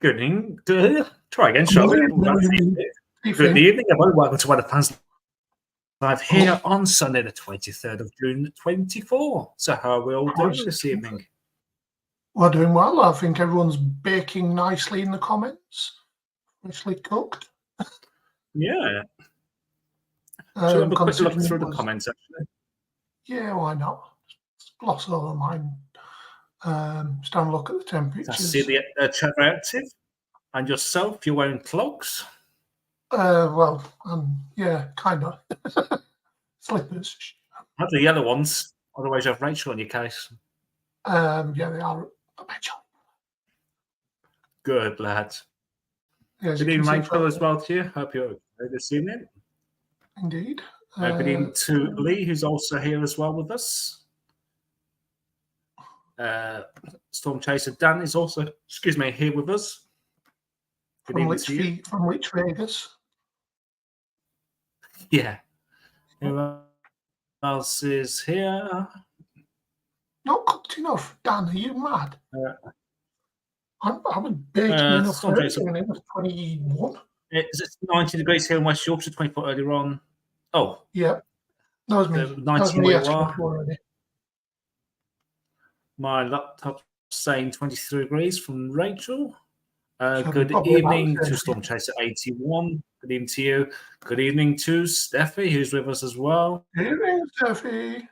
Good evening. Try again, shall we? Good evening, everyone. Welcome to Weather Fans Live here on Sunday, the 23rd of June, 24. So, how are we all doing this evening? We're doing well. I think everyone's baking nicely in the comments. Nicely cooked. Yeah. Shall we have a quick look through the comments, actually? Yeah, why not? Just gloss over mine. Just have a look at the temperatures. I see the chat active. And yourself, you're wearing clogs? Well, yeah, kind of. Slippers. Have the yellow ones. Otherwise, you have Rachel in your case. Yeah, they are Rachel. Good, lad. Yeah, good evening, Rachel, as well to you. Hope you're okay this evening. Indeed. Good evening to Lee, who's also here as well with us. Storm Chaser Dan is also, here with us. From which Vegas? Yeah. Who else is here? Not cooked enough. Dan, are you mad? I was baking enough for it when it was 21. It's 90 degrees here in West Yorkshire, 24 earlier on. Oh. Yeah. That was me. 19 where you are. My laptop's saying 23 degrees from Rachel. Good evening to Storm Chaser 81. Good evening to you. Good evening to Steffi, who's with us as well. Good evening, Steffi.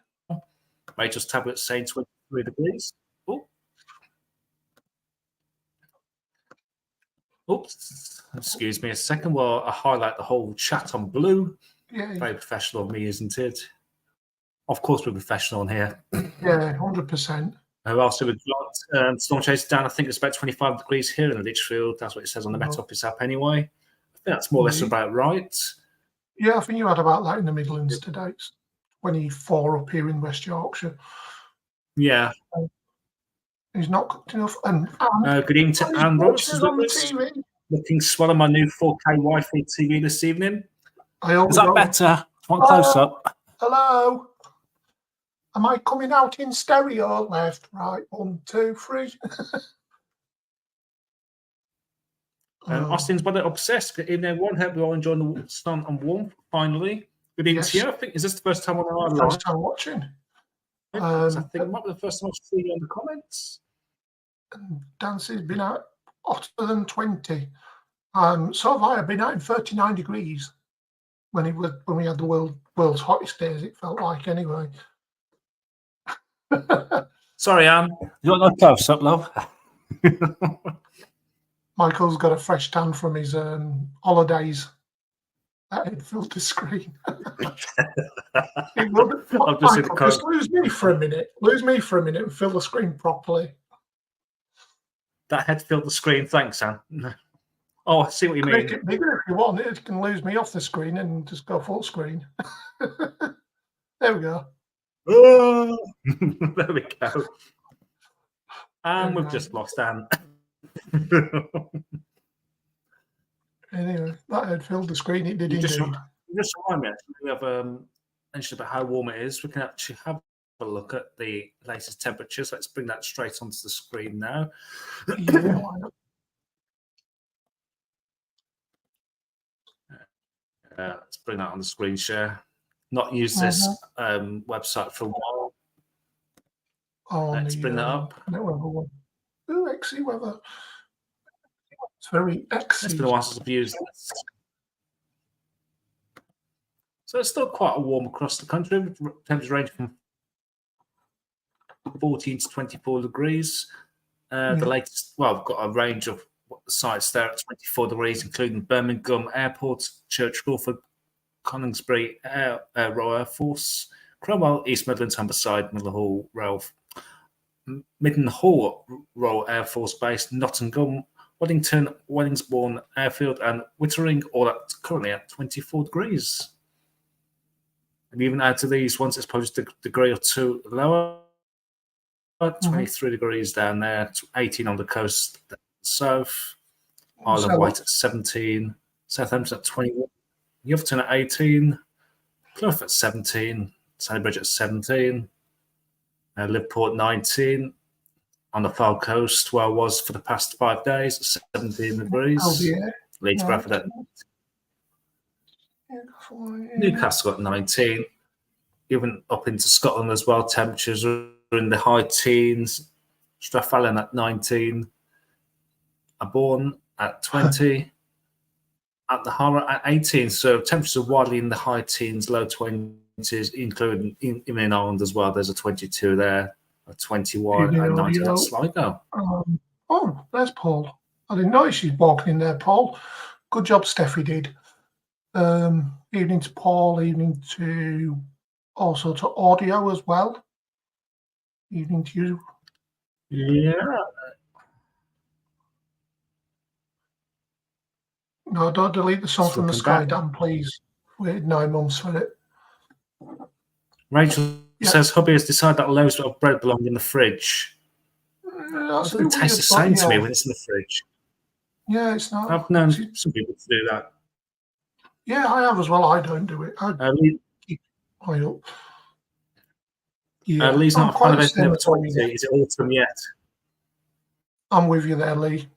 Rachel's tablet saying 23 degrees. Oh. Oops. Excuse me a second while I highlight the whole chat on blue. Yeah. Very professional of me, isn't it? Of course, we're professional on here. Yeah, 100%. Who else have we got? Storm Chaser down, I think it's about 25 degrees here in Lichfield. That's what it says on the Met Office app anyway. I think that's more or less about right. Yeah, I think you had about that in the Midlands today. It's 24 up here in West Yorkshire. Yeah. He's not cooked enough. And good evening to Anne Roberts as well. Looking swell on my new 4K Wi-Fi TV this evening. Is that better? One close up. Hello. Am I coming out in stereo? Left, right, 1, 2, 3. Austin's Weather Obsessed. Good evening, everyone. Hope we all enjoying the sun and warmth finally. Good evening to you. I think, is this the first time on our live? First time watching. I think it might be the first time I've seen you on the comments. Dancy's been out hotter than 20. So have I. I've been out in 39 degrees when we had the world's hottest days, it felt like anyway. Sorry, Anne. You got no close up, love. Michael's got a fresh tan from his holidays. That had filled the screen. Just lose me for a minute. Lose me for a minute and fill the screen properly. That had filled the screen. Thanks, Anne. Oh, I see what you mean. Make it bigger if you want. It can lose me off the screen and just go full screen. There we go. Oh, there we go. And we've just lost Anne. Anyway, that had filled the screen. It did just remind me, actually, we have mentioned about how warm it is. We can actually have a look at the latest temperatures. Let's bring that straight onto the screen now. Yeah, why not? Let's bring that on the screen share. Not used this website for a while. Let's bring that up. Ooh, XE weather. It's very XE. It's been a while since I've used this. So it's still quite warm across the country. Temperatures range from 14 to 24 degrees. The latest, well, I've got a range of sites there at 24 degrees, including Birmingham Airport, Church Crawford, Coningsbury Royal Air Force, Cromwell, East Midlands, Humberside, Middenhall Royal Air Force Base, Nottingham, Waddington, Wellingsbourne Airfield, and Wittering, all currently at 24 degrees. And even add to these ones, it's probably just a degree or two lower. 23 degrees down there, 18 on the coast south, Isle of Wight at 17, Southampton at 21, Yelverton at 18, Plymouth at 17, Sandybridge at 17, Liverpool at 19, on the far coast where I was for the past 5 days, 17 degrees. LBA. Leeds, Right. Bradford at Newcastle got 19. Even up into Scotland as well, temperatures are in the high teens. Strathallan at 19. Aborn at 20. At the Harbour at 18. So temperatures are widely in the high teens, low 20s, including even in Ireland as well. There's a 22 there, a 21, and 19 at Sligo. Oh, there's Paul. I didn't notice she's walking in there, Paul. Good job, Steffi did. Evening to Paul, evening to also to audio as well. Evening to you. Yeah. No, don't delete the song from the Sky back. Dam, please. Waited 9 months for it. Rachel says hubby has decided that loaves of bread belong in the fridge. That's It doesn't taste the same to me when it's in the fridge. Yeah, it's not. I've known some people to do that. Yeah, I have as well. I don't do it. I keep high up. Yeah, Lee's not a fan of anything over 20. Is it autumn yet? I'm with you there, Lee.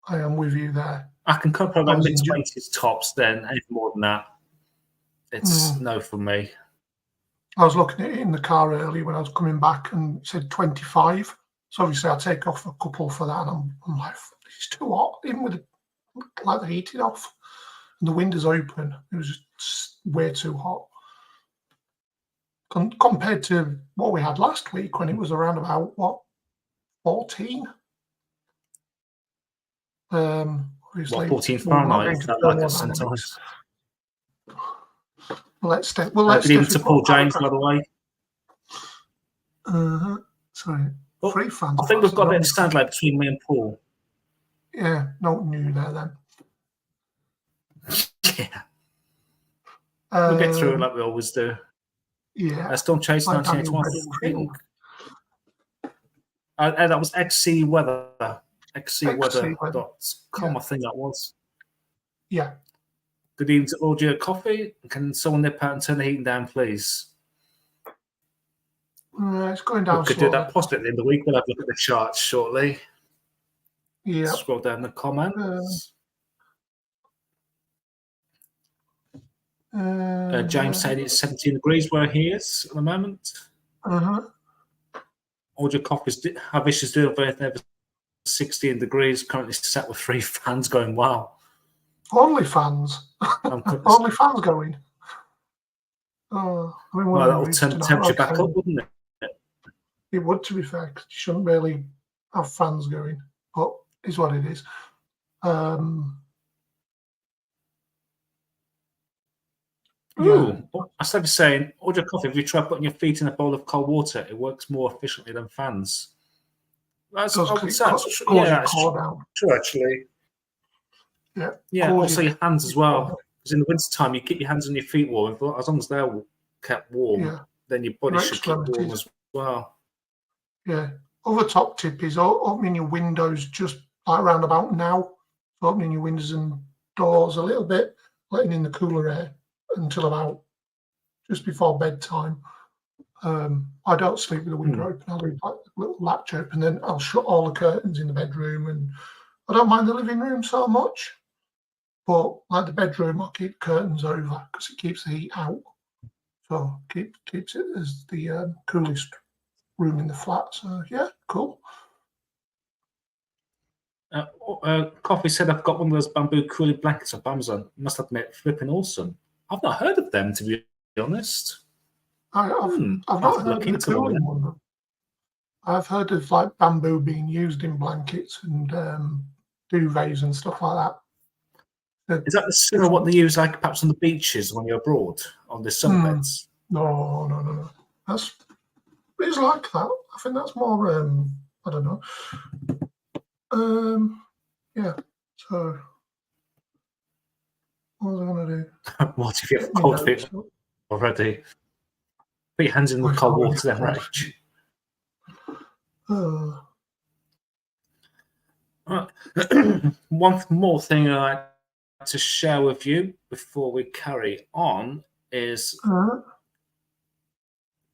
I am with you there. I can cope with about mid-20s tops then. Anything more than that, it's no for me. I was looking at it in the car earlier when I was coming back and it said 25. So obviously I take off a couple for that and I'm like, it's too hot, even with the heating off and the windows open. It was just way too hot. Compared to what we had last week when it was around about, 14? Obviously, 14 Fahrenheit, that like it sometimes. Let's stay. Good evening to Paul James, by the way. Sorry. Free fans. I think we've got a bit of sound like between me and Paul. Yeah, no new there then. Yeah. We'll get through it like we always do. Yeah. Storm Chase 1981. That was XC Weather. XCweather.com, I think that was. Yeah. Good evening to Audio Coffee. Can someone nip out and turn the heating down, please? It's going down. We could do that possibly at the end of the week. We'll have a look at the charts shortly. Yeah. Scroll down the comments. James said it's 17 degrees where he is at the moment. Audio Coffee's have issues doing over 16 degrees. Currently set with 3 fans going. Wow. Only fans. Only fans going. Oh, I mean, well, that'll turn the temperature back up, wouldn't it? It would, to be fair, because you shouldn't really have fans going, but it's what it is. I started saying, Audio Coffee, if you try putting your feet in a bowl of cold water, it works more efficiently than fans. That's true, actually. Yeah, also your hands as well. Because in the wintertime, you keep your hands and your feet warm. As long as they're kept warm, then your body should keep warm as well. Yeah. Other top tip is opening your windows just like around about now. So opening your windows and doors a little bit, letting in the cooler air until about just before bedtime. I don't sleep with the window open. I'll leave like a little latch open, then I'll shut all the curtains in the bedroom, and I don't mind the living room so much. But like the bedroom, I'll keep curtains over because it keeps the heat out. So keeps it as the coolest room in the flat. So yeah, cool. Coffee said I've got one of those bamboo cooling blankets off Amazon. Must admit, flipping awesome. I've not heard of them, to be honest. I've not heard of the cooling one. I've heard of like bamboo being used in blankets and duvets and stuff like that. Is that the similar what they use, like perhaps on the beaches when you're abroad on the sunbeds? No. It's like that. I think that's more. I don't know. Yeah. So, what was I going to do? What if you have cold feet already? Put your hands in the cold water, then, Rach. One more thing I'd like to share with you before we carry on is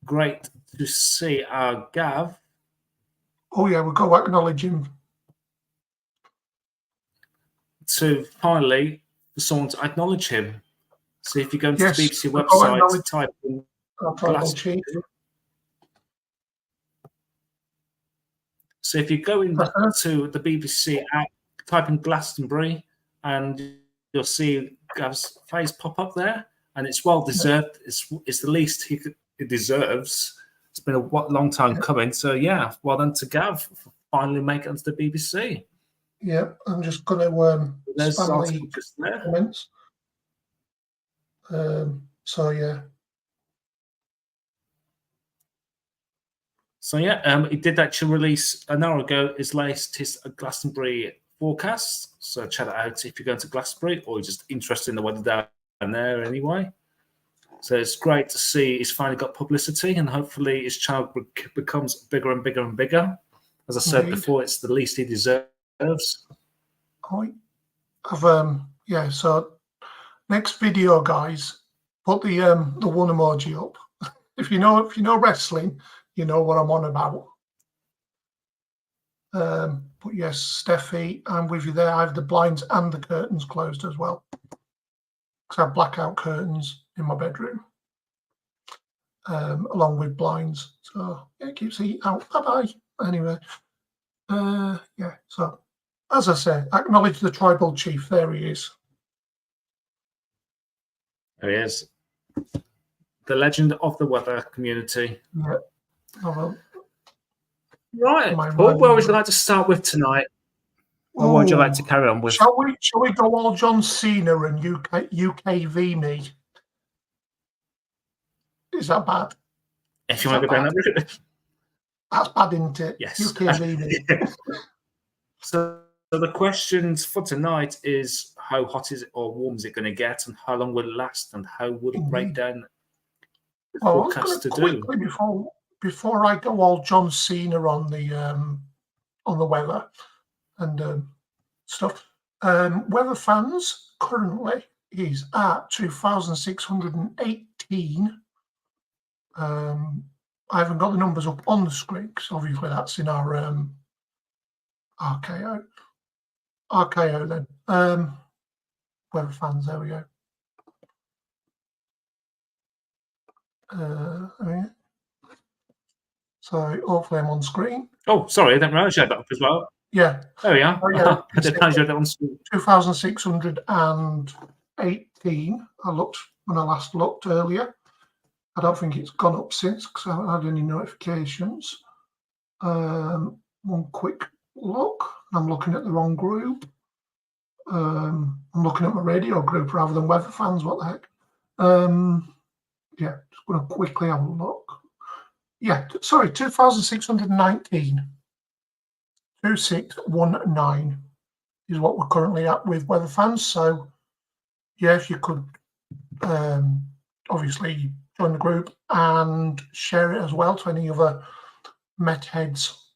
great to see our Gav Oh yeah, we'll go acknowledge him. To finally, for someone to acknowledge him. So if you go into Yes, the BBC we'll go website, acknowledge type in our tribal chief. So if you go into the BBC app, type in Glastonbury, and you'll see Gav's face pop up there, and it's well deserved. It's the least he deserves. It's been a long time coming. So yeah, well done to Gav for finally making it onto the BBC. Yeah, I'm just going to spam the comments. So yeah. So yeah, he did actually release an hour ago his latest Glastonbury forecast. So check it out if you're going to Glastonbury or you're just interested in the weather down there anyway. So it's great to see he's finally got publicity, and hopefully his channel becomes bigger and bigger and bigger. As I said before, it's the least he deserves. Yeah. So next video, guys, put the one emoji up. If you know wrestling, you know what I'm on about. But yes, Steffi, I'm with you there. I have the blinds and the curtains closed as well, because I have blackout curtains in my bedroom, along with blinds. So yeah, it keeps the heat out. Bye bye. Anyway, yeah. So as I say, acknowledge the tribal chief. There he is. There he is. The legend of the weather community. Yeah. Oh, right. Paul, what would you like to start with tonight? Or what would you like to carry on with? Shall we go all John Cena and UKV me? Is that bad? If you want to go down that route. That's bad, isn't it? Yes. UKV me. Yeah. So the questions for tonight is how hot is it or warm is it going to get, and how long will it last, and how would it break down the forecast to do? Before I go all John Cena on the weather and stuff, weather fans currently is at 2,618. I haven't got the numbers up on the screen because obviously that's in our RKO. RKO then. Weather fans, there we go. So hopefully I'm on screen. Oh, sorry, I didn't realize you had that up as well. Yeah. There we are. Yeah, I didn't realize you had that on screen. 2,618. I looked when I last looked earlier. I don't think it's gone up since because I haven't had any notifications. One quick look. I'm looking at the wrong group. I'm looking at my radio group rather than weather fans. What the heck? Yeah, just going to quickly have a look. Yeah, sorry, 2,619. 2619 is what we're currently at with weather fans. So, yeah, if you could obviously join the group and share it as well to any other Met heads,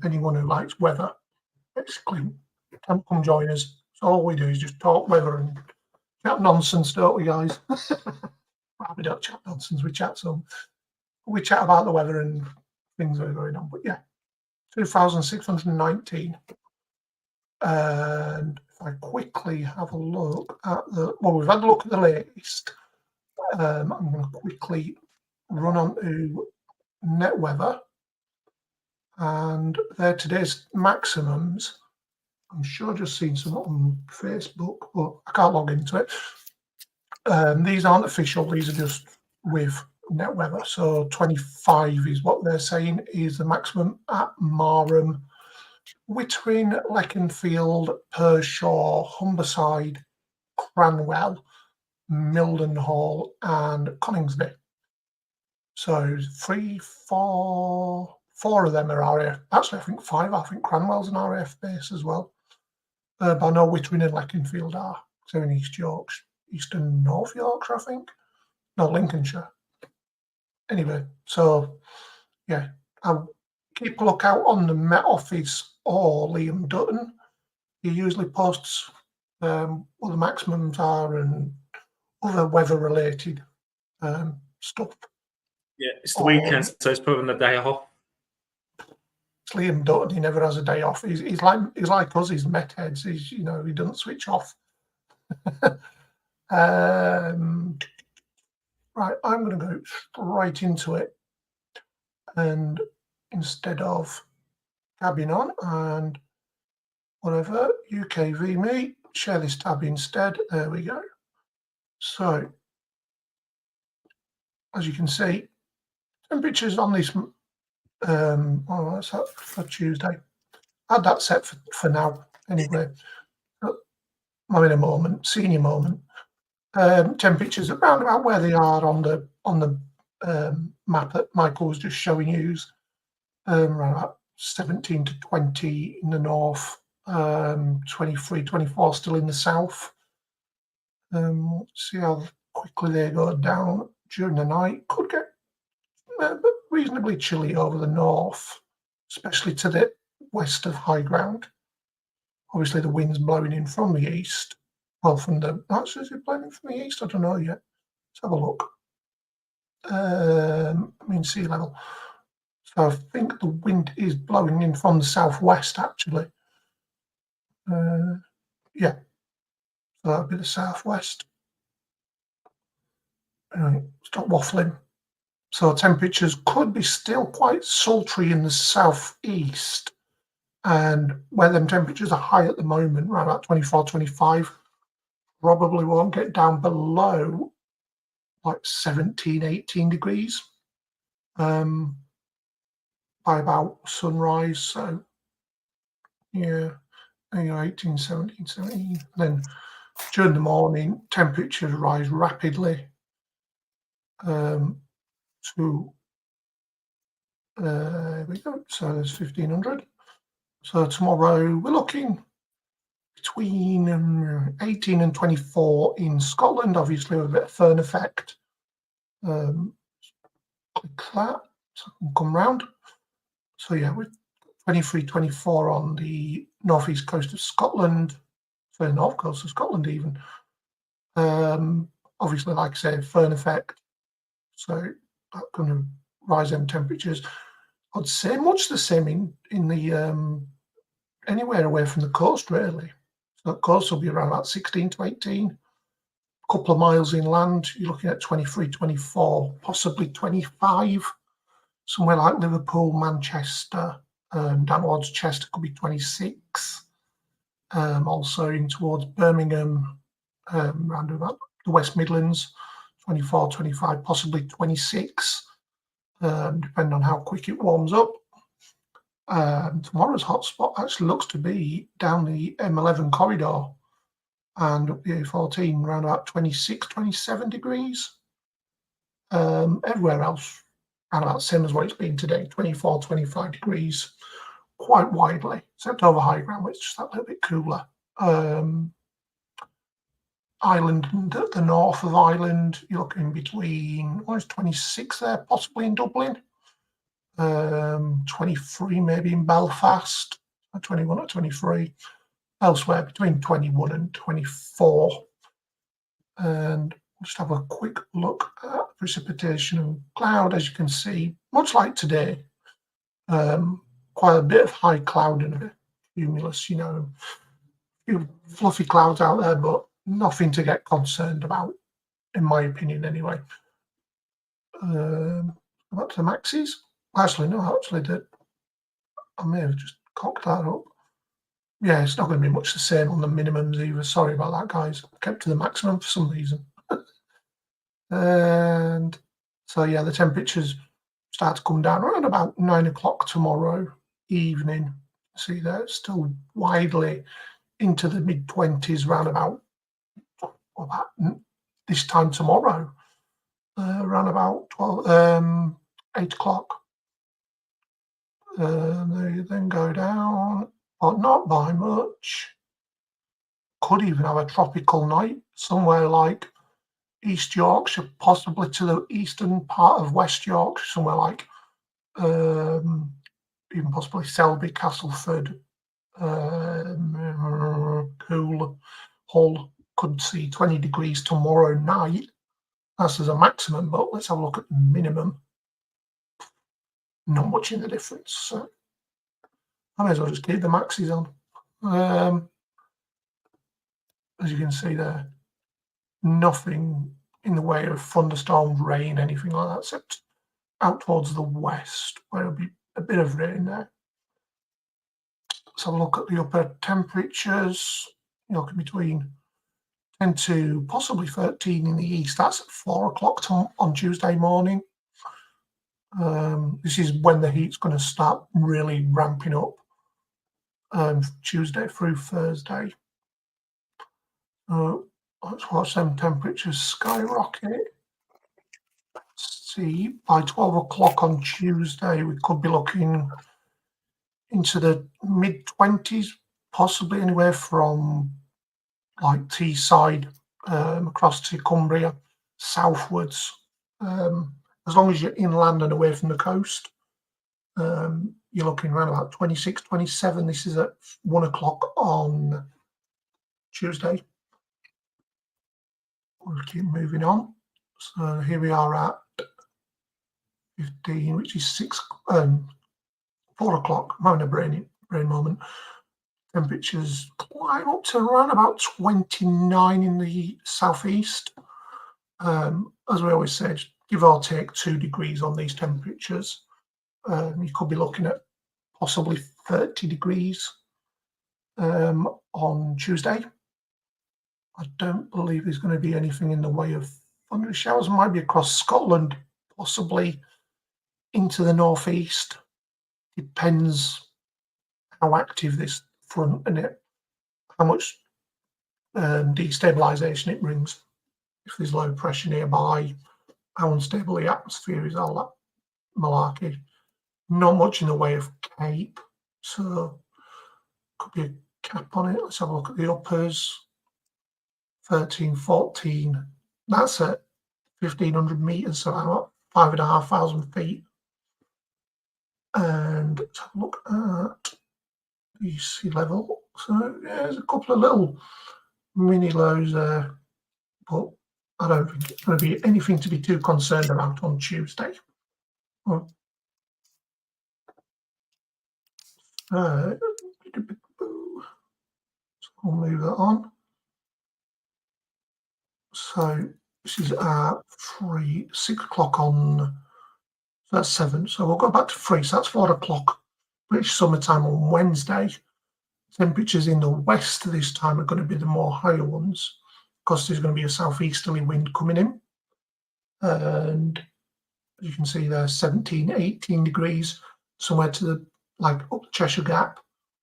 anyone who likes weather, basically, come join us. So all we do is just talk weather and chat nonsense, don't we, guys? We don't chat nonsense. We chat about the weather and things that are going on. But yeah, 2,619. And if I quickly have a look at we've had a look at the latest. I'm going to quickly run on to Net Weather. And they're today's maximums. I'm sure I've just seen some on Facebook, but I can't log into it. These aren't official. These are just with Net Weather. So 25 is what they're saying is the maximum at Marham, Wittering, Leconfield, Pershore, Humberside, Cranwell, Mildenhall, and Coningsby. So four of them are RAF. Actually, I think 5. I think Cranwell's an RAF base as well. But I know Wittering and Leconfield are. So in East Yorkshire, Eastern North Yorkshire, I think. No, Lincolnshire. Anyway, so yeah, I'll keep a lookout on the Met Office or Liam Dutton. He usually posts what the maximums are and other weather-related stuff. Yeah, it's the weekend, so it's putting the day off. Liam Dutton, he never has a day off. He's like us. He's met heads. He doesn't switch off. Right, I'm going to go straight into it, and instead of tabbing on and whatever, UKV me, share this tab instead. There we go. So, as you can see, temperatures on this, that's that for Tuesday. I had that set for now anyway. I'm in a moment, senior moment. Temperatures around about where they are on the map that Michael was just showing you, around about 17 to 20 in the north, 23, 24 still in the south. See how quickly they go down during the night. Could get reasonably chilly over the north, especially to the west of high ground. Obviously, the wind's blowing in from the east. Well, actually, is it blowing in from the east? I don't know yet. Let's have a look. Sea level. So I think the wind is blowing in from the southwest, actually. Yeah. So that'll be the southwest. Anyway, stop waffling. So temperatures could be still quite sultry in the southeast. And where them temperatures are high at the moment, around about 24, 25, probably won't get down below like 17, 18 degrees by about sunrise. So, yeah, 18, 17, 17. Then during the morning, temperatures rise rapidly to, there we go, so there's 1500. So tomorrow we're looking between 18 and 24 in Scotland, obviously with a bit of Fern effect. Click that, so I can come round. So yeah, with 23, 24 on the northeast coast of Scotland, for the north coast of Scotland even. Obviously, like I said, Fern effect. So that's going to rise them temperatures. I'd say much the same in the anywhere away from the coast, really. So the coast will be around about 16 to 18. A couple of miles inland, you're looking at 23, 24, possibly 25. Somewhere like Liverpool, Manchester, down towards Chester could be 26. Also in towards Birmingham, around about the West Midlands, 24, 25, possibly 26, depending on how quick it warms up. Tomorrow's hotspot actually looks to be down the M11 corridor and up the A14, around about 26, 27 degrees. Everywhere else, around about the same as what it's been today, 24, 25 degrees, quite widely, except over high ground, which is just that little bit cooler. Ireland, the north of Ireland, you're looking between, it's 26 there, possibly in Dublin. 23 maybe in Belfast, 21 or 23. Elsewhere between 21 and 24. And we'll just have a quick look at precipitation and cloud. As you can see, much like today, quite a bit of high cloud and a bit cumulus, a few fluffy clouds out there, but nothing to get concerned about, in my opinion, anyway. Up to the maxes. Actually, no, I may have just cocked that up. Yeah, it's not going to be much the same on the minimums either. Sorry about that, guys. I kept to the maximum for some reason. And so, yeah, the temperatures start to come down around about 9 o'clock tomorrow evening. See there, it's still widely into the mid-20s, around about this time tomorrow, around about 8 o'clock. They then go down, but not by much. Could even have a tropical night somewhere like East Yorkshire, possibly to the eastern part of West Yorkshire, somewhere like even possibly Selby, Castleford, Hull. Could see 20 degrees tomorrow night. That's as a maximum, but let's have a look at the minimum. Not much in the difference. So I may as well just keep the maxes on. As you can see there, nothing in the way of thunderstorms, rain, anything like that, except out towards the west, where there'll be a bit of rain there. Let's have a look at the upper temperatures. You're looking between 10 to possibly 13 in the east. That's at 4 o'clock on Tuesday morning. This is when the heat's going to start really ramping up, Tuesday through Thursday. Let's watch them temperatures skyrocket. Let's see, by 12 o'clock on Tuesday, we could be looking into the mid-20s, possibly anywhere from like Teesside across to Cumbria, southwards. As long as you're inland and away from the coast, you're looking around about 26, 27. This is at 1 o'clock on Tuesday. We'll keep moving on. So here we are at 15, which is 4 o'clock. I'm having a brain moment. Temperatures climb up to around about 29 in the southeast. As we always say, give or take 2 degrees on these temperatures. You could be looking at possibly 30 degrees on Tuesday. I don't believe there's going to be anything in the way of thundery showers. Might be across Scotland, possibly into the northeast. Depends how active this front and how much destabilisation it brings. If there's low pressure nearby, how unstable the atmosphere is, all that malarkey. Not much in the way of cape, so could be a cap on it. Let's have a look at the uppers. 13, 14. That's at 1,500 metres, so about 5,500 feet. And let's have a look at the sea level. So yeah, there's a couple of little mini lows there, but I don't think it's going to be anything to be too concerned about on Tuesday. So we'll move that on. So this is at 6 o'clock on, so that's 7. So we'll go back to 3, so that's 4 o'clock British summertime on Wednesday. Temperatures in the west this time are going to be the more higher ones, because there's going to be a southeasterly wind coming in. And as you can see there, 17, 18 degrees, somewhere to the, like up the Cheshire Gap,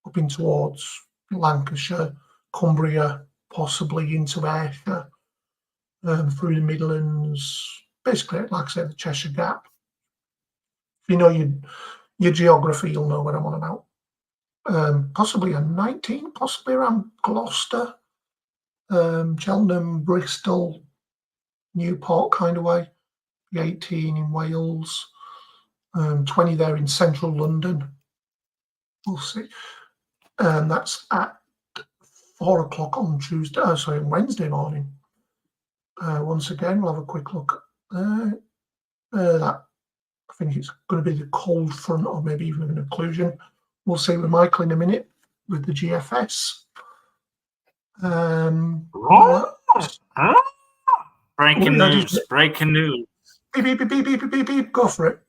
up in towards Lancashire, Cumbria, possibly into Ayrshire, through the Midlands, basically, like I said, the Cheshire Gap. If you know your geography, you'll know what I'm on about. Possibly a 19, possibly around Gloucester, Cheltenham, Bristol, Newport kind of way. 18 in Wales, 20 there in central London. We'll see. That's at 4 o'clock on Wednesday morning. Once again, we'll have a quick look at that. I think it's going to be the cold front or maybe even an occlusion. We'll see with Michael in a minute with the GFS. Breaking news. Breaking news. Beep, beep, beep, beep, beep, beep, beep. Go for it.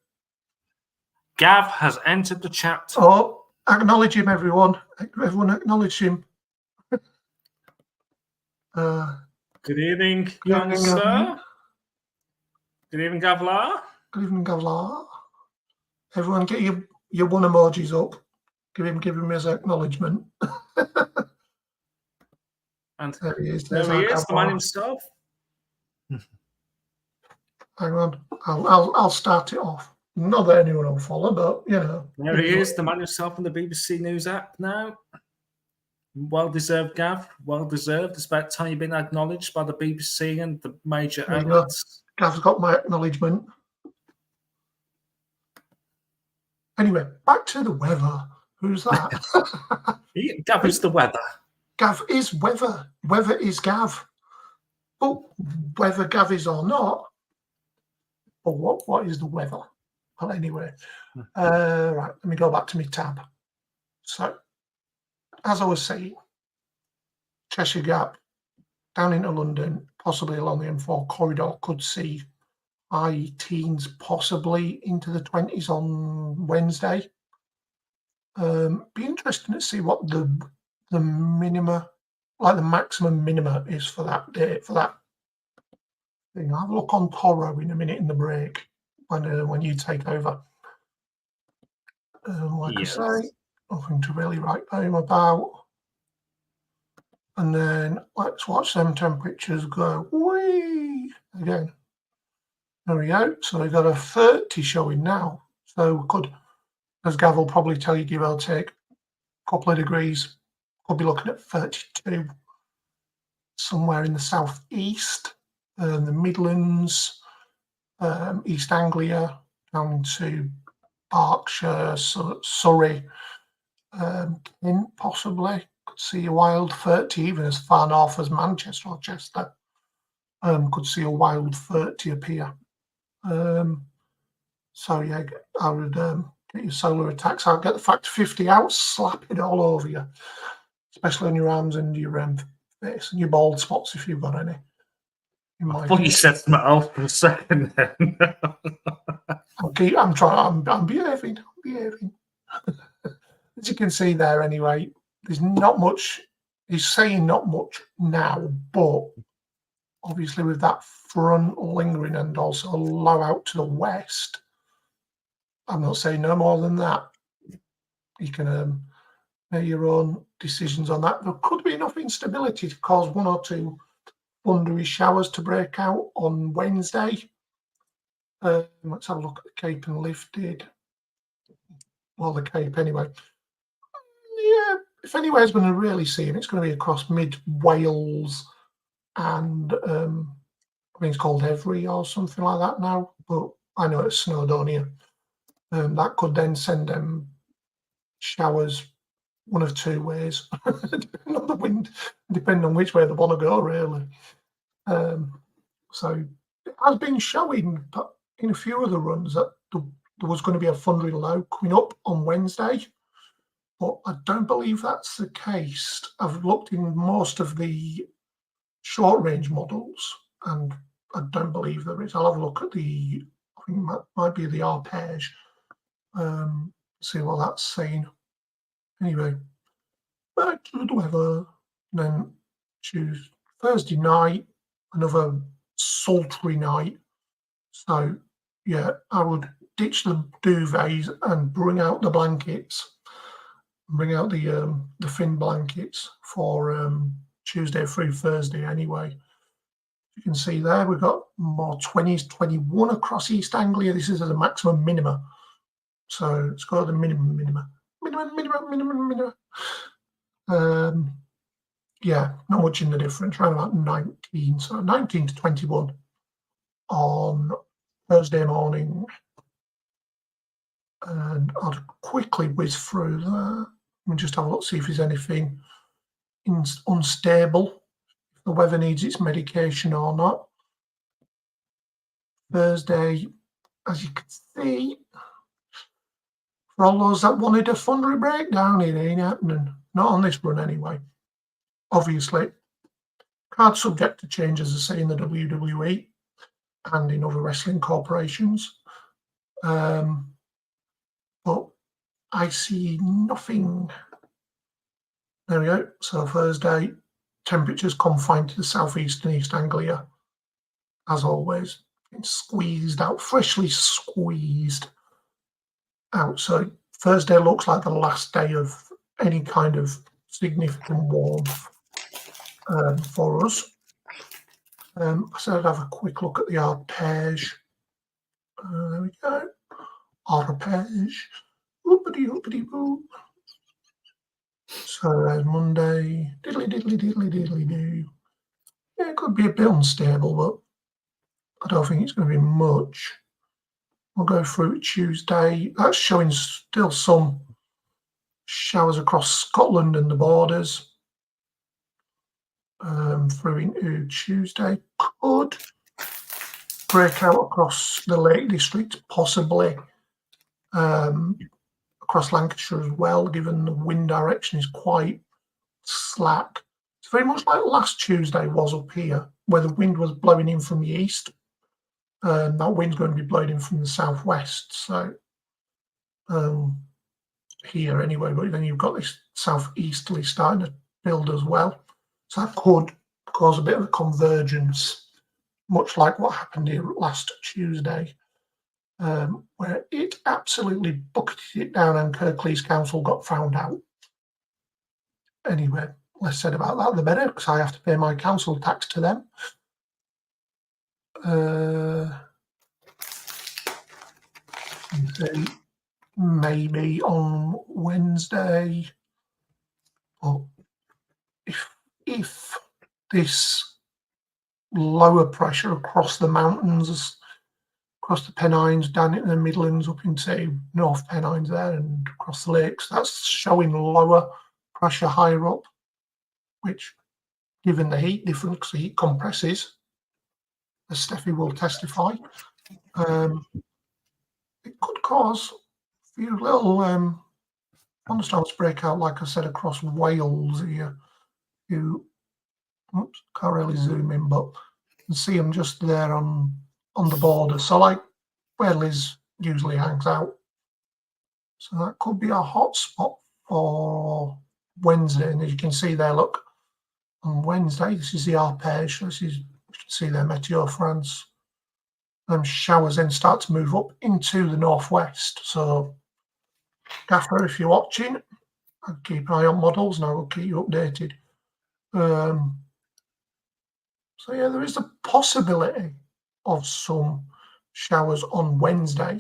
Gav has entered the chat. Oh, acknowledge him, everyone. Everyone acknowledge him. Good evening, young sir. Good evening, Gavlar. Good evening, Gavlar. Everyone get your one emojis up. Give him his acknowledgement. And there he is. There he is, the man himself. Hang on, I'll start it off. Not that anyone will follow, but you know. There he is, the man himself on the BBC News app now. Well deserved, Gav. Well deserved. It's about time you've been acknowledged by the BBC and the major outlets. Gav's got my acknowledgement. Anyway, back to the weather. Who's that? Gav is the weather. Gav is weather. Weather is Gav. But whether Gav is or not, but what is the weather? Well, anyway, right, let me go back to my tab. So, as I was saying, Cheshire Gap down into London, possibly along the M4 corridor, could see high teens, possibly into the 20s on Wednesday. Be interesting to see what the minima, like the maximum minima, is for that day, for that thing. I'll have a look on Toro in a minute in the break when you take over. Like Yes. I say, nothing to really write home about. And then let's watch them temperatures go. Whee! Again. There we go. So we've got a 30 showing now. So we could, as Gav will probably tell you, give or take a couple of degrees. Could be looking at 32 somewhere in the southeast, the Midlands, East Anglia, down to Berkshire, Surrey, Kent possibly. Could see a wild 30, even as far north as Manchester or Chester. Could see a wild 30 appear. So yeah, I would get your solar attacks out, get the factor 50 out, slap it all over you, especially on your arms and your face and your bald spots if you've got any. I thought you said smell for a second then. I'm behaving. As you can see there anyway, there's not much, he's saying not much now, but obviously with that front lingering and also low out to the west, I'm not saying no more than that. You can make your own decisions on that. There could be enough instability to cause one or two thundery showers to break out on Wednesday. Let's have a look at the Cape and lifted. Well, the Cape anyway. Yeah, if anywhere's going to really see it, it's going to be across mid Wales and I think it's called Every or something like that now, but I know it's Snowdonia. That could then send them showers one of two ways, depending on the wind, depending on which way they want to go, really. So it has been showing in a few of the runs that there was going to be a thundery low coming up on Wednesday, but I don't believe that's the case. I've looked in most of the short range models, and I don't believe there is. I'll have a look at I think that might be the arpege, see what that's saying. Anyway, back to the weather. Then Thursday night, another sultry night. So yeah, I would ditch the duvets and bring out the blankets. Bring out the thin blankets for Tuesday through Thursday anyway. You can see there we've got more 20s, 21 across East Anglia. This is at a maximum minima. So it's got the minima. Yeah, not much in the difference, around about 19. So 19 to 21 on Thursday morning. And I'll quickly whiz through there and just have a look, see if there's anything unstable, if the weather needs its medication or not. Thursday, as you can see, for all those that wanted a thundery breakdown, it ain't happening. Not on this run anyway. Obviously, card subject to change, as I say, in the WWE and in other wrestling corporations. But I see nothing. There we go. So Thursday, temperatures confined to the southeast and East Anglia, as always. Squeezed out, freshly squeezed out. So Thursday looks like the last day of any kind of significant warmth for us. I said I'd have a quick look at the arpege. There we go. Arpege. Oopity oopity boo. So there's Monday. Diddly diddly diddly diddly do. Yeah, it could be a bit unstable, but I don't think it's going to be much. We'll go through Tuesday. That's showing still some showers across Scotland and the borders. Through into Tuesday. Could break out across the Lake District, possibly across across Lancashire as well, given the wind direction is quite slack. It's very much like last Tuesday was up here, where the wind was blowing in from the east. That wind's going to be blowing in from the southwest. So here anyway, but then you've got this southeasterly starting to build as well. So that could cause a bit of a convergence, much like what happened here last Tuesday, where it absolutely bucketed it down and Kirklees Council got found out. Anyway, less said about that, the better, because I have to pay my council tax to them. Maybe on Wednesday, or if this lower pressure across the mountains, across the Pennines, down into the Midlands, up into North Pennines there, and across the lakes, that's showing lower pressure higher up, which, given the heat difference, because the heat compresses, as Steffi will testify, it could cause a few little thunderstorms break out, like I said, across Wales here. Oops, can't really zoom in, but you can see them just there on the border. So like where Liz usually hangs out. So that could be a hot spot for Wednesday. And as you can see there, look, on Wednesday, this is the arpège. This is, you can see there, Meteo France. Showers then start to move up into the northwest. So, Gaffer, if you're watching, I'll keep an eye on models and I will keep you updated. So yeah, there is a possibility of some showers on Wednesday,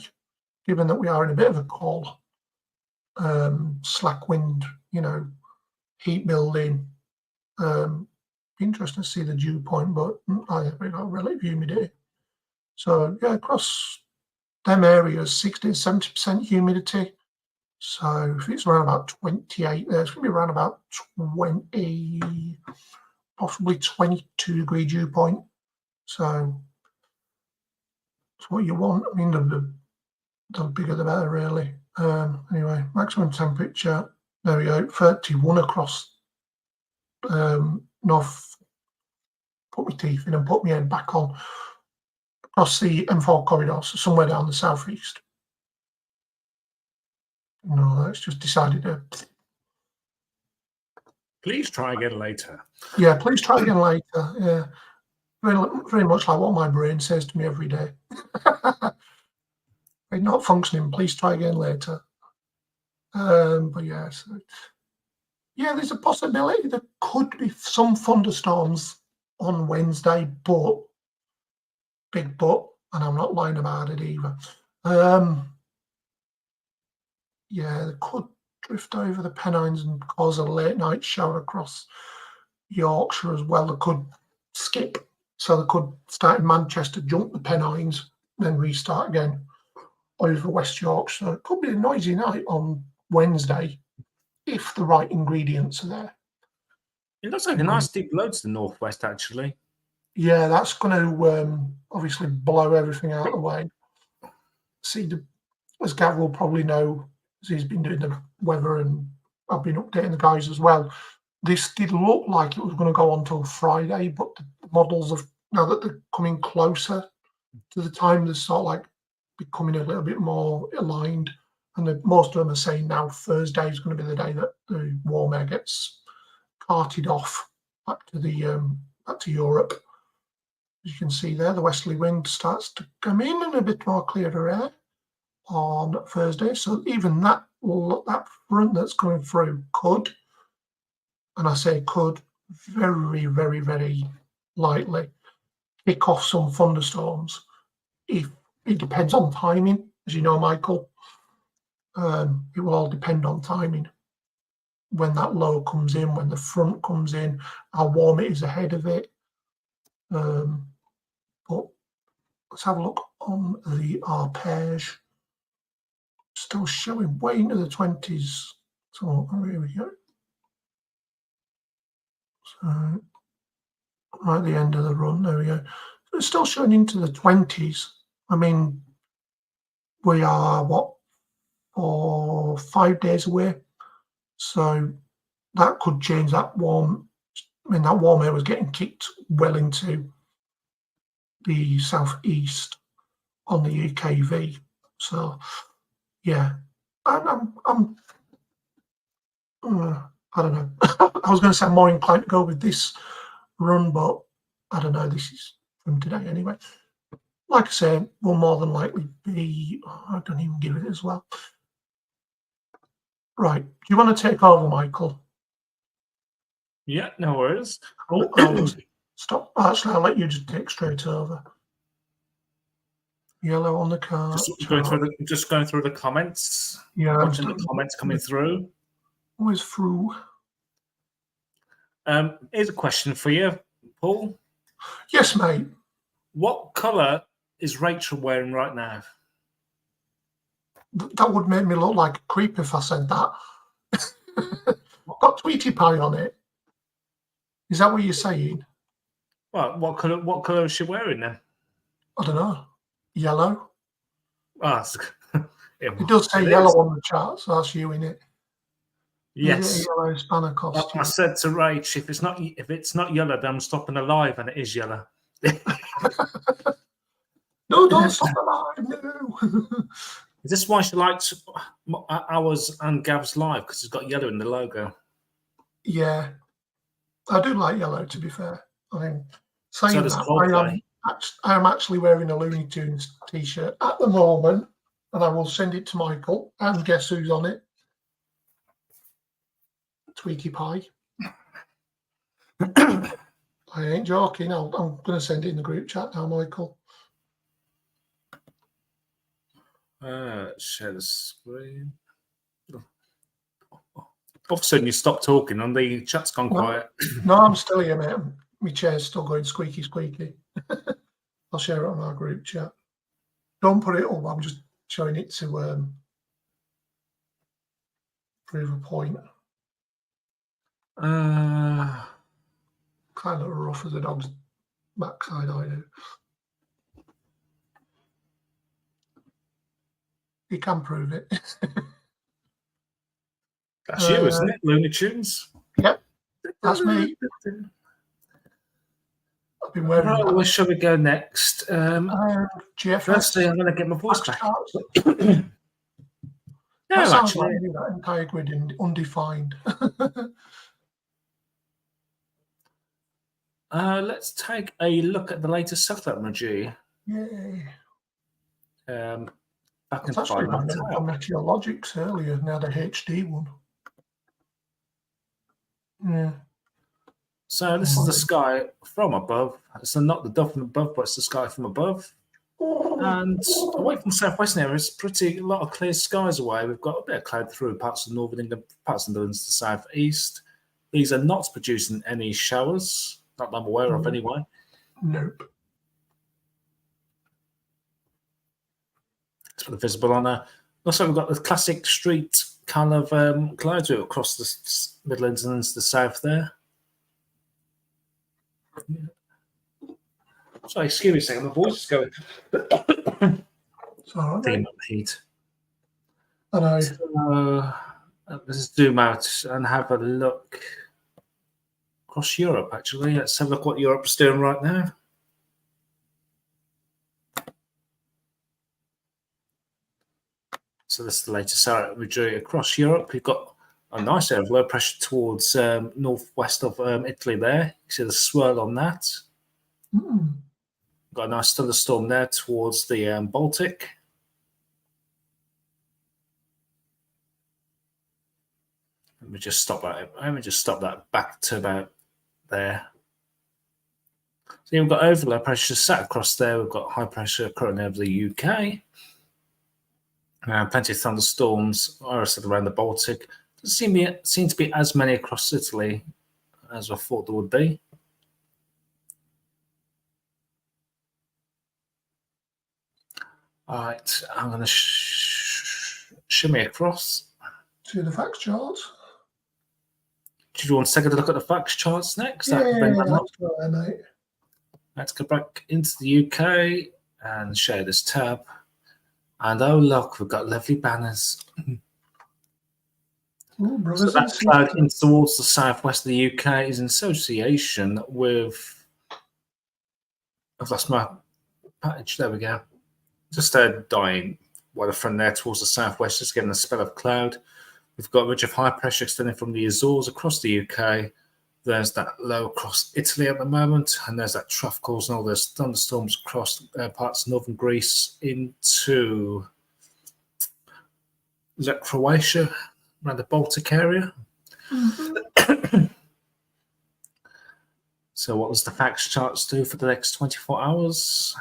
given that we are in a bit of a cold, slack wind, heat building. Interesting to see the dew point, but I think we've got relative humidity. So yeah, across them areas, 60 to 70% humidity. So if it's around about 28 there, it's going to be around about 20, possibly 22 degree dew point. So that's what you want. I mean, the bigger the better, really. Anyway, maximum temperature, there we go, 31 across north. Put my teeth in and put my head back on. Across the M4 corridor, so somewhere down the southeast. No, that's just decided to. Please try again later. Yeah, please try again later. Yeah, very much like what my brain says to me every day. It's not functioning. Please try again later. But yeah, so, yeah, there's a possibility there could be some thunderstorms on Wednesday, but big but, and I'm not lying about it either. Yeah, they could drift over the Pennines and cause a late night shower across Yorkshire as well. They could skip, so they could start in Manchester, jump the Pennines, then restart again over West Yorkshire. So it could be a noisy night on Wednesday if the right ingredients are there. It looks like a nice deep low to the northwest, actually. Yeah, that's going to obviously blow everything out of the way. See, as Gav will probably know, as he's been doing the weather and I've been updating the guys as well, this did look like it was going to go on until Friday, but the models have, now that they're coming closer to the time, they're sort of like becoming a little bit more aligned. And most of them are saying now Thursday is going to be the day that the warm air gets carted off back to Europe. As you can see there, the westerly wind starts to come in and a bit more clearer air on Thursday. So even that front that's coming through could, and I say could, very, very, very lightly kick off some thunderstorms. If it depends on timing, as you know, Michael, it will all depend on timing. When that low comes in, when the front comes in, how warm it is ahead of it. But let's have a look on the arpège. Still showing way into the 20s. So here we go. So right at the end of the run, there we go. So it's still showing into the 20s. I mean, we are what, 4 or 5 days away. So that could change that warm. I mean, that warm air was getting kicked well into the southeast on the UKV. So yeah, I'm I don't know. I was going to say I'm more inclined to go with this run, but I don't know. This is from today anyway. Like I say, will more than likely be. I don't even give it as well. Right. Do you want to take over, Michael? Yeah, no worries. I'll just stop. Actually, I'll let you just take straight over. Yellow on the card. Just going through the comments. Yeah, watching the comments coming through. Always through. Here's a question for you, Paul. Yes, mate. What colour is Rachel wearing right now? That would make me look like a creep if I said that. Got Tweety Pie on it. Is that what you're saying? Well, what colour is she wearing then? I don't know. Yellow. Oh, it does say yellow on the chart, so that's you in it. Yes. Is it a yellow spanner costume? I said to Rach, if it's not yellow, then I'm stopping alive, and it is yellow. No, don't stop alive. No. Is this why she likes ours and Gav's live? Because it's got yellow in the logo. Yeah, I do like yellow. To be fair, I mean, saying that, I am actually wearing a Looney Tunes T-shirt at the moment, and I will send it to Michael. And guess who's on it? Tweety Pie. I ain't joking. I'm going to send it in the group chat now, Michael. Share the screen. All of a sudden, you stop talking and the chat's gone quiet. No, I'm still here, mate. My chair's still going squeaky, squeaky. I'll share it on our group chat. Don't put it up. I'm just showing it to prove a point. Kind of rough as a dog's backside, I do. You can prove it. That's you, isn't it? Looney Tunes? Yep, that's me. I've been wearing that. Where shall we go next? GFS. Firstly, I'm going to get my voice back. No, actually. Like that entire grid undefined. Let's take a look at the latest satellite imagery. Yay. I can find that on Meteorologics earlier, now the HD one. Yeah. So this is the sky from above. It's not the dove from above, but it's the sky from above. And away from the southwestern area, it's a lot of clear skies away. We've got a bit of cloud through parts of northern England, parts of the Netherlands to the southeast. These are not producing any showers, not that I'm aware of anyway. Nope. It's pretty visible on there. Also, we've got the classic street kind of clouds across the Midlands and into the south there. Sorry, excuse me a second. My voice is going. It's all right. Heat. I know. So, let's zoom out and have a look across Europe, actually. Let's have a look what Europe's doing right now. So this is the latest satellite imagery across Europe. We've got a nice area of low pressure towards northwest of Italy there. You see the swirl on that. Got a nice thunderstorm there towards the Baltic. Let me just stop that back to about there. So we've got over low pressure sat across there. We've got high pressure currently over the UK. Plenty of thunderstorms are around the Baltic. Doesn't seem to be as many across Italy as I thought there would be. All right, I'm going to shimmy across. To the facts charts. Do you want to take a look at the facts charts next? Yeah, that's right, mate. Let's go back into the UK and share this tab. And oh look, we've got lovely banners. Ooh, So brothers that and cloud in sisters. towards the southwest of the UK is in association with. I've lost my patch. There we go. Just dying waterfront there towards the southwest, just getting a spell of cloud. We've got a ridge of high pressure extending from the Azores across the UK. There's that low across Italy at the moment, and there's that trough causing all those thunderstorms across parts of northern Greece into Croatia, around the Baltic area. Mm-hmm. So what does the FACS charts do for the next 24 hours?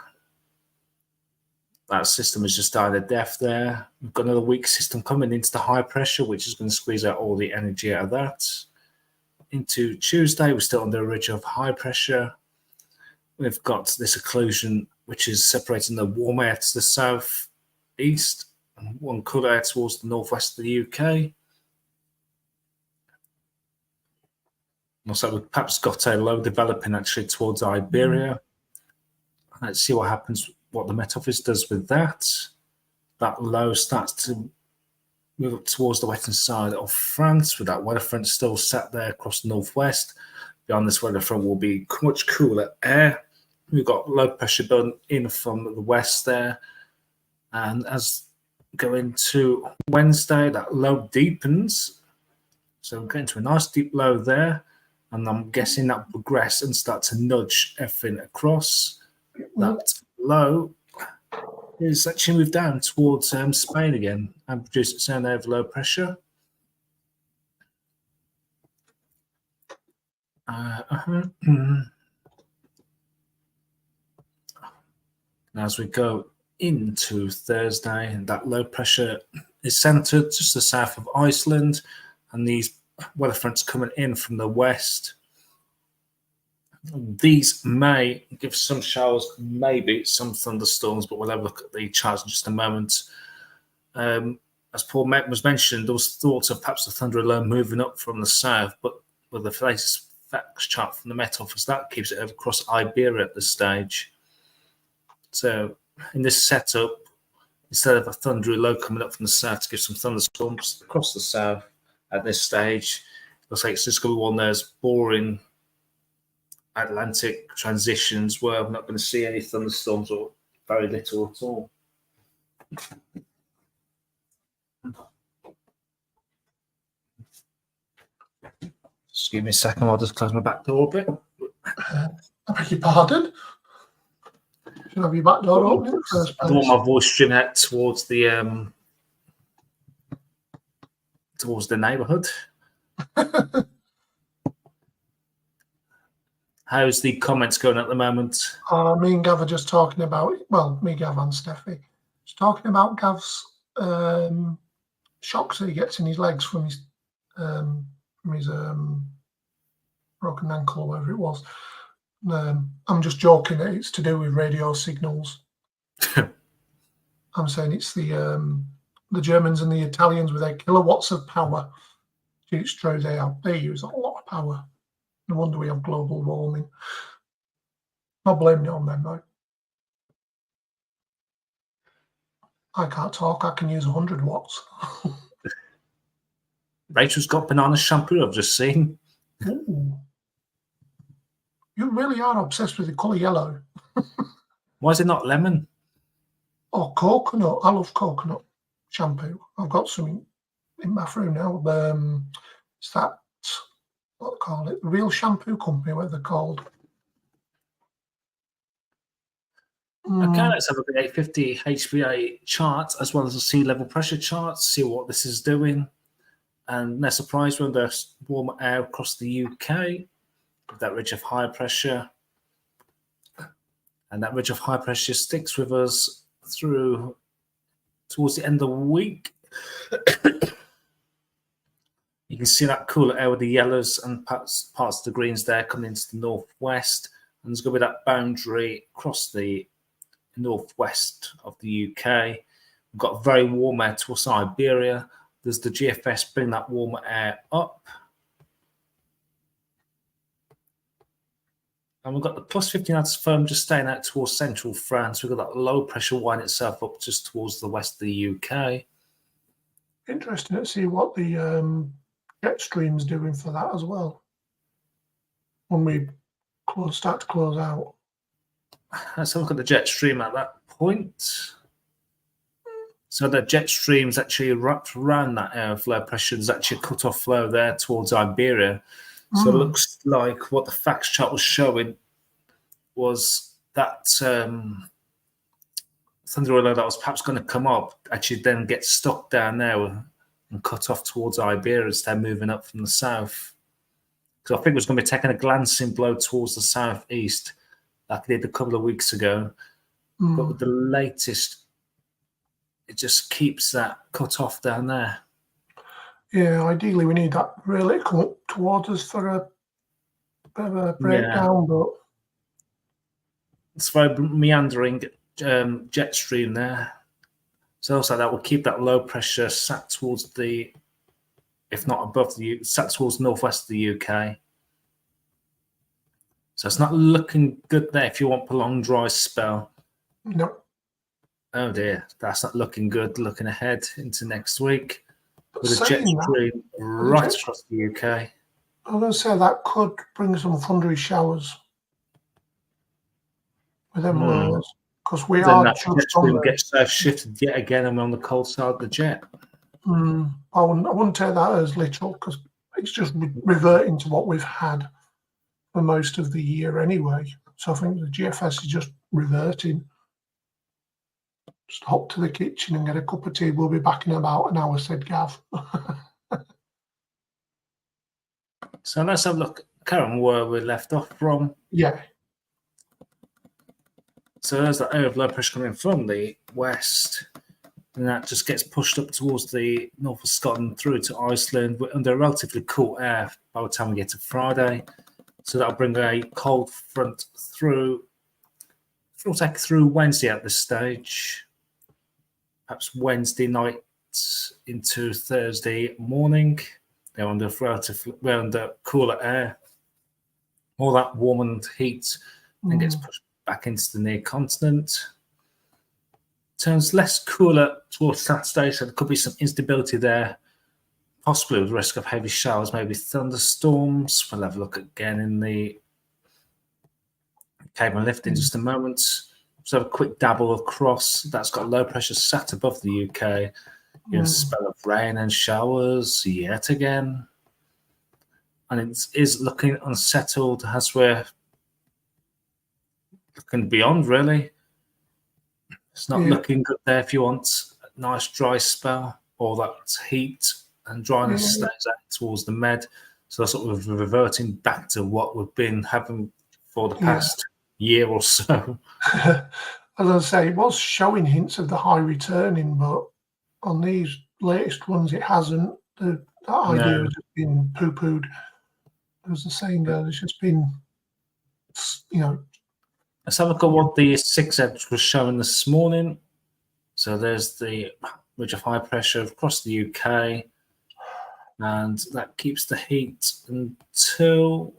That system has just died a death there. We've got another weak system coming into the high pressure, which is going to squeeze out all the energy out of that. Into Tuesday, we're still under a ridge of high pressure. We've got this occlusion, which is separating the warm air to the south east and one cool air towards the northwest of the UK. Also, we've perhaps got a low developing actually towards Iberia. Let's see what happens, what the Met Office does with that. That low starts to move up towards the western side of France, with that weather front still sat there across the northwest. Beyond this weather front will be much cooler air. We've got low pressure building in from the west there. And as going to Wednesday, that low deepens. So we're getting to a nice deep low there. And I'm guessing that will progress and start to nudge everything across. That low is actually moved down towards Spain again and produce its own over low pressure. As we go into Thursday, that low pressure is centered just to the south of Iceland, and these weather fronts coming in from the west. These may give some showers, maybe some thunderstorms, but we'll have a look at the charts in just a moment. As Paul was mentioned, there was thoughts of perhaps the thunder alone moving up from the south, but with the latest FACS chart from the Met Office, that keeps it over across Iberia at this stage. So in this setup, instead of a thundery low coming up from the south to give some thunderstorms across the south at this stage, it looks like it's just going to be one of those boring Atlantic transitions where I'm not going to see any thunderstorms or very little at all. Just give me a second, I'll just close my back door a bit. I beg your pardon? Should have your back door open in the first place. I don't want my voice streaming out towards the neighbourhood. How's the comments going at the moment? Me and Gav are just talking about, well, me, Gav and Steffi, just talking about Gav's shocks that he gets in his legs from his broken ankle, or whatever it was. I'm just joking that it's to do with radio signals. I'm saying it's the Germans and the Italians with their kilowatts of power. It's true, they use a lot of power. No wonder we have global warming. Not blaming it on them, though. I can't talk. I can use 100 watts. Rachel's got banana shampoo, I've just seen. Ooh. You really are obsessed with the colour yellow. Why is it not lemon? Oh, coconut. I love coconut shampoo. I've got some in my room now. It's that, what do they call it? The Real Shampoo Company, what they're called. Okay, let's have a bit 850 HPA chart as well as a sea level pressure chart, see what this is doing. And no surprise, we're under warmer air across the UK with that ridge of high pressure. And that ridge of high pressure sticks with us through towards the end of the week. You can see that cooler air with the yellows and parts of the greens there coming into the northwest. And there's going to be that boundary across the northwest of the UK. We've got very warm air towards Iberia. There's the GFS bringing that warmer air up. And we've got the plus 15 atmosphere just staying out towards central France. We've got that low pressure winding itself up just towards the west of the UK. Interesting to see what the jet stream's doing for that as well when we start to close out. Let's have a look at the jet stream at that point. So the jet stream's actually wrapped around that area of low pressure. There's actually a cut-off flow there towards Iberia. So it looks like what the fax chart was showing was that thundery low that was perhaps going to come up actually then get stuck down there and cut off towards Iberia instead of moving up from the south. Because I think it was going to be taking a glancing blow towards the southeast like it did a couple of weeks ago. But with the latest, it just keeps that cut off down there. Yeah, ideally we need that really to come up towards us for a bit of a breakdown, but it's very meandering jet stream there. So also that will keep that low pressure sat towards the, if not above the, sat towards northwest of the UK. So it's not looking good there if you want prolonged dry spell. No. Oh dear, that's not looking good. Looking ahead into next week But with a jet stream right across the UK. I was going to say that could bring some thundery showers with them lows, because we then are that just jet on stream the, gets shifted yet again, and we're on the cold side of the jet. I wouldn't take that as literal, because it's just reverting to what we've had for most of the year anyway. So I think the GFS is just reverting. Just hop to the kitchen and get a cup of tea. We'll be back in about an hour, said Gav. So let's have a look, Karen, where we left off from. Yeah. So there's that area of low pressure coming from the west, and that just gets pushed up towards the north of Scotland through to Iceland. We're under relatively cool air by the time we get to Friday. So that'll bring a cold front through. It'll take through Wednesday at this stage. Perhaps Wednesday night into Thursday morning. They're under cooler air. All that warm and heat then gets pushed back into the near continent. Turns less cooler towards Saturday, so there could be some instability there. Possibly with risk of heavy showers, maybe thunderstorms. We'll have a look again in the cable and lift in just a moment. So have a quick dabble across. That's got low pressure sat above the UK. A spell of rain and showers yet again. And it is looking unsettled as we're looking beyond, really. It's not looking good there if you want a nice dry spell or that heat and dryness stays out towards the med. So sort of reverting back to what we've been having for the past year or so. As I say, it was showing hints of the high returning, but on these latest ones, it hasn't. That idea has just been poo-pooed. As the saying goes, it's just been, Let's have a look at what the 6 edge was showing this morning. So there's the ridge of high pressure across the UK, and that keeps the heat until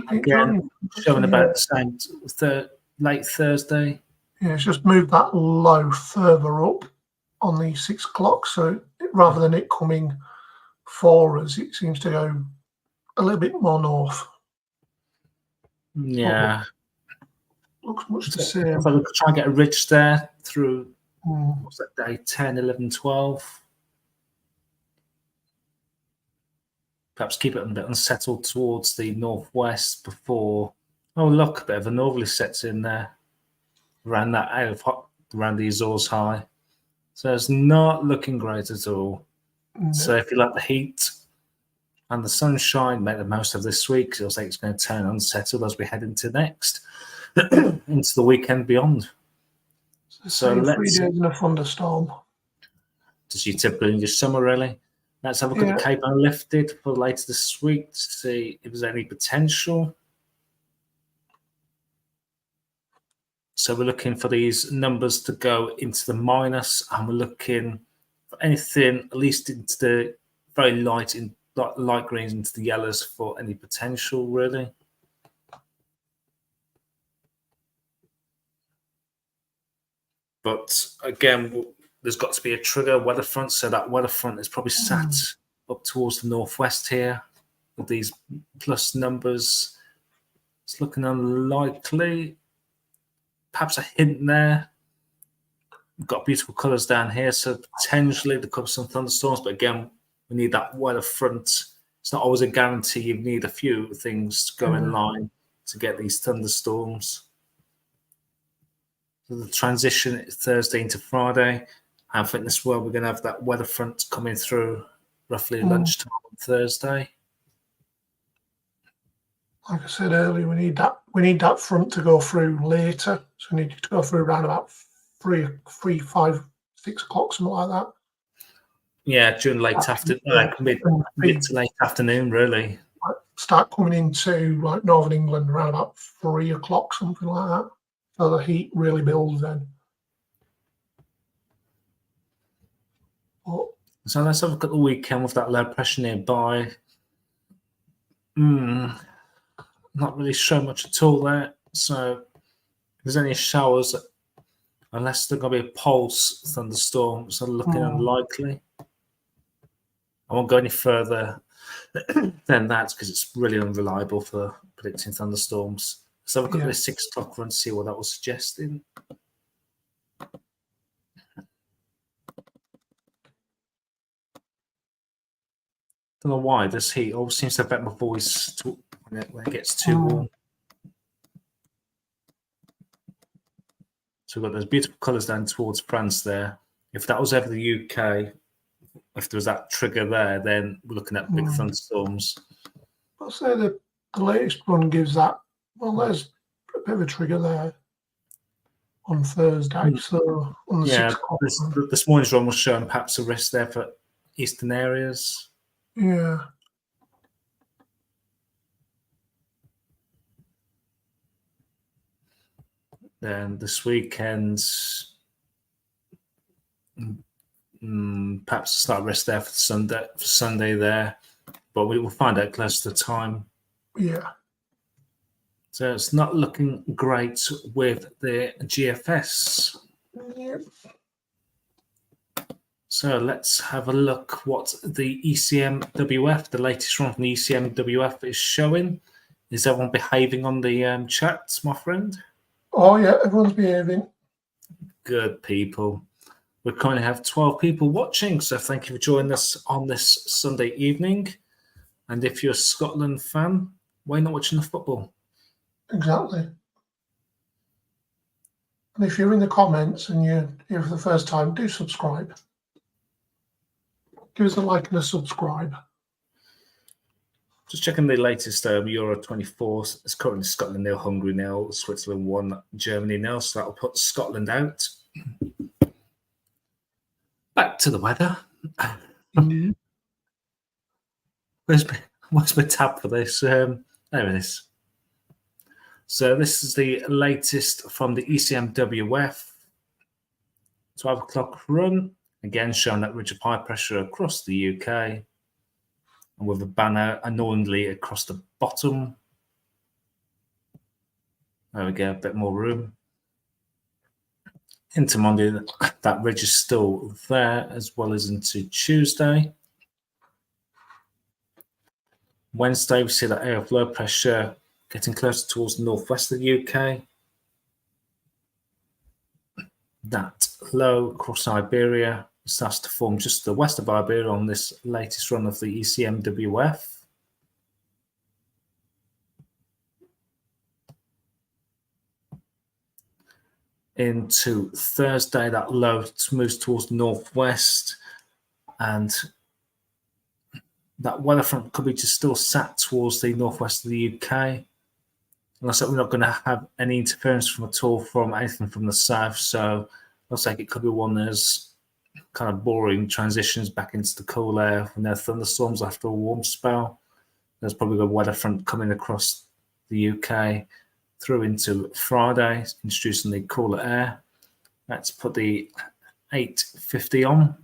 again showing about the same late Thursday. Yeah, it's just moved that low further up on the 6 o'clock. So rather than it coming for us, it seems to go a little bit more north. Yeah. Looks much the same. If I could try and get a ridge there through, what's that day, 10, 11, 12. Perhaps keep it a bit unsettled towards the northwest before, oh look, a bit of a northerly sets in there. Around the Azores high. So it's not looking great at all. So if you like the heat and the sunshine, make the most of this week. It'll say it's going to turn unsettled as we head into next, into the weekend beyond. So 3 days in a thunderstorm. Just you typically in your summer, really. Let's have a look at the Cape Unlifted for later this week to see if there's any potential. So we're looking for these numbers to go into the minus, and we're looking for anything at least into the very light greens into the yellows for any potential, really. But again, there's got to be a trigger weather front, so that weather front is probably sat up towards the northwest here with these plus numbers. It's looking unlikely. Perhaps a hint there. We've got beautiful colours down here, so potentially there could be some thunderstorms, but again, we need that weather front. It's not always a guarantee. You need a few things to go in line to get these thunderstorms. So the transition is Thursday into Friday. I think this is where we're going to have that weather front coming through roughly lunchtime on Thursday. Like I said earlier, we need that front to go through later. So we need it to go through around about 3, 5, 6 o'clock, something like that. Yeah, during late afternoon, like mid to late afternoon, really. Start coming into like northern England around about 3 o'clock, something like that. So the heat really builds then. But, so let's have a look at the weekend with that low pressure nearby. Not really showing much at all there. So if there's any showers, unless there's going to be a pulse thunderstorm, so looking unlikely. I won't go any further than that because it's really unreliable for predicting thunderstorms. So we've got this 6 o'clock run, see what that was suggesting. Don't know why this heat always seems to affect my voice when it gets too warm. So we've got those beautiful colours down towards France there. If that was ever the UK, if there was that trigger there, then we're looking at big thunderstorms. I'll say the latest one gives that. Well, there's a bit of a trigger there on Thursday. So on the 6 o'clock. This morning's run was showing perhaps a risk there for eastern areas. Yeah. Then this weekend, perhaps a slight risk there for Sunday there, but we will find out close to the time. Yeah. So it's not looking great with the GFS. Yep. So let's have a look what the ECMWF, the latest one from the ECMWF, is showing. Is everyone behaving on the chat, my friend? Oh, yeah, everyone's behaving. Good people. We currently have 12 people watching, so thank you for joining us on this Sunday evening. And if you're a Scotland fan, why not watching the football? Exactly. And if you're in the comments and you're here for the first time, do subscribe. Give us a like and a subscribe. Just checking the latest Euro 24. It's currently Scotland 0, Hungary 0, Switzerland 1, Germany 0. So that'll put Scotland out. Back to the weather. Where's my tab for this? There it is. So this is the latest from the ECMWF. 12 o'clock run. Again, showing that ridge of high pressure across the UK. And with a banner annoyingly across the bottom. There we go, a bit more room. Into Monday, that ridge is still there, as well as into Tuesday. Wednesday, we see that area of low pressure getting closer towards the northwest of the UK. That low across Iberia starts to form just to the west of Iberia on this latest run of the ECMWF. Into Thursday, that low moves towards the northwest, and that weather front could be just still sat towards the northwest of the UK. Looks like we're not going to have any interference from at all from anything from the south, so looks like it could be one of those kind of boring transitions back into the cool air when there are thunderstorms after a warm spell. There's probably a weather front coming across the UK through into Friday, introducing the cooler air. Let's put the 850 on.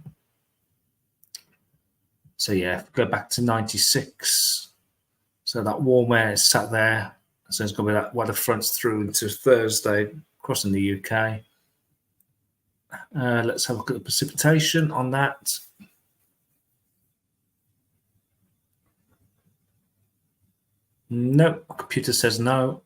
So yeah, go back to 96. So that warm air is sat there. So it's going to be that weather fronts through into Thursday, crossing the UK. Let's have a look at the precipitation on that. No, computer says no.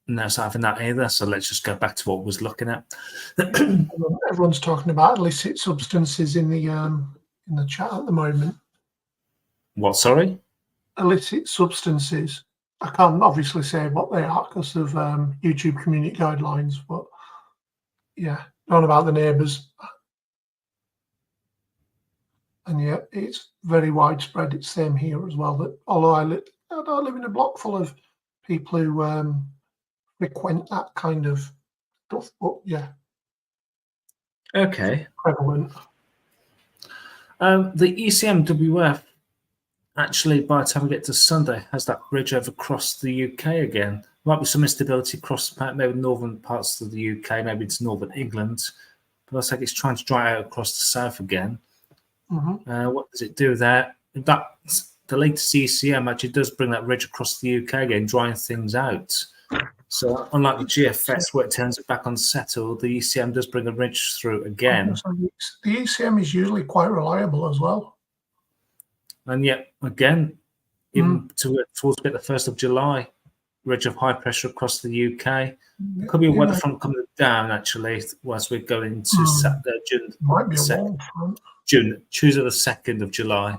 No, it's not having that either. So let's just go back to what we was looking at. Everyone's talking about illicit substances in the chat at the moment. What? Sorry. Illicit substances. I can't obviously say what they are because of YouTube community guidelines, but yeah, known about the neighbours. And yet it's very widespread. It's same here as well. That although I live in a block full of people who frequent that kind of stuff, but yeah, Okay. prevalent. The ECMWF actually, by the time we get to Sunday, has that bridge over across the UK again. Might be some instability across maybe northern parts of the UK, maybe it's northern England. But looks like it's trying to dry out across the south again. What does it do there? The latest ECM actually does bring that ridge across the UK again, drying things out. So unlike the GFS where it turns it back unsettled, the ECM does bring a ridge through again. The ECM is usually quite reliable as well. And yet again, even towards the 1st of July, ridge of high pressure across the UK. It could be a weather front coming down actually whilst we're going to June. Might be a warm front. Tuesday the 2nd of July.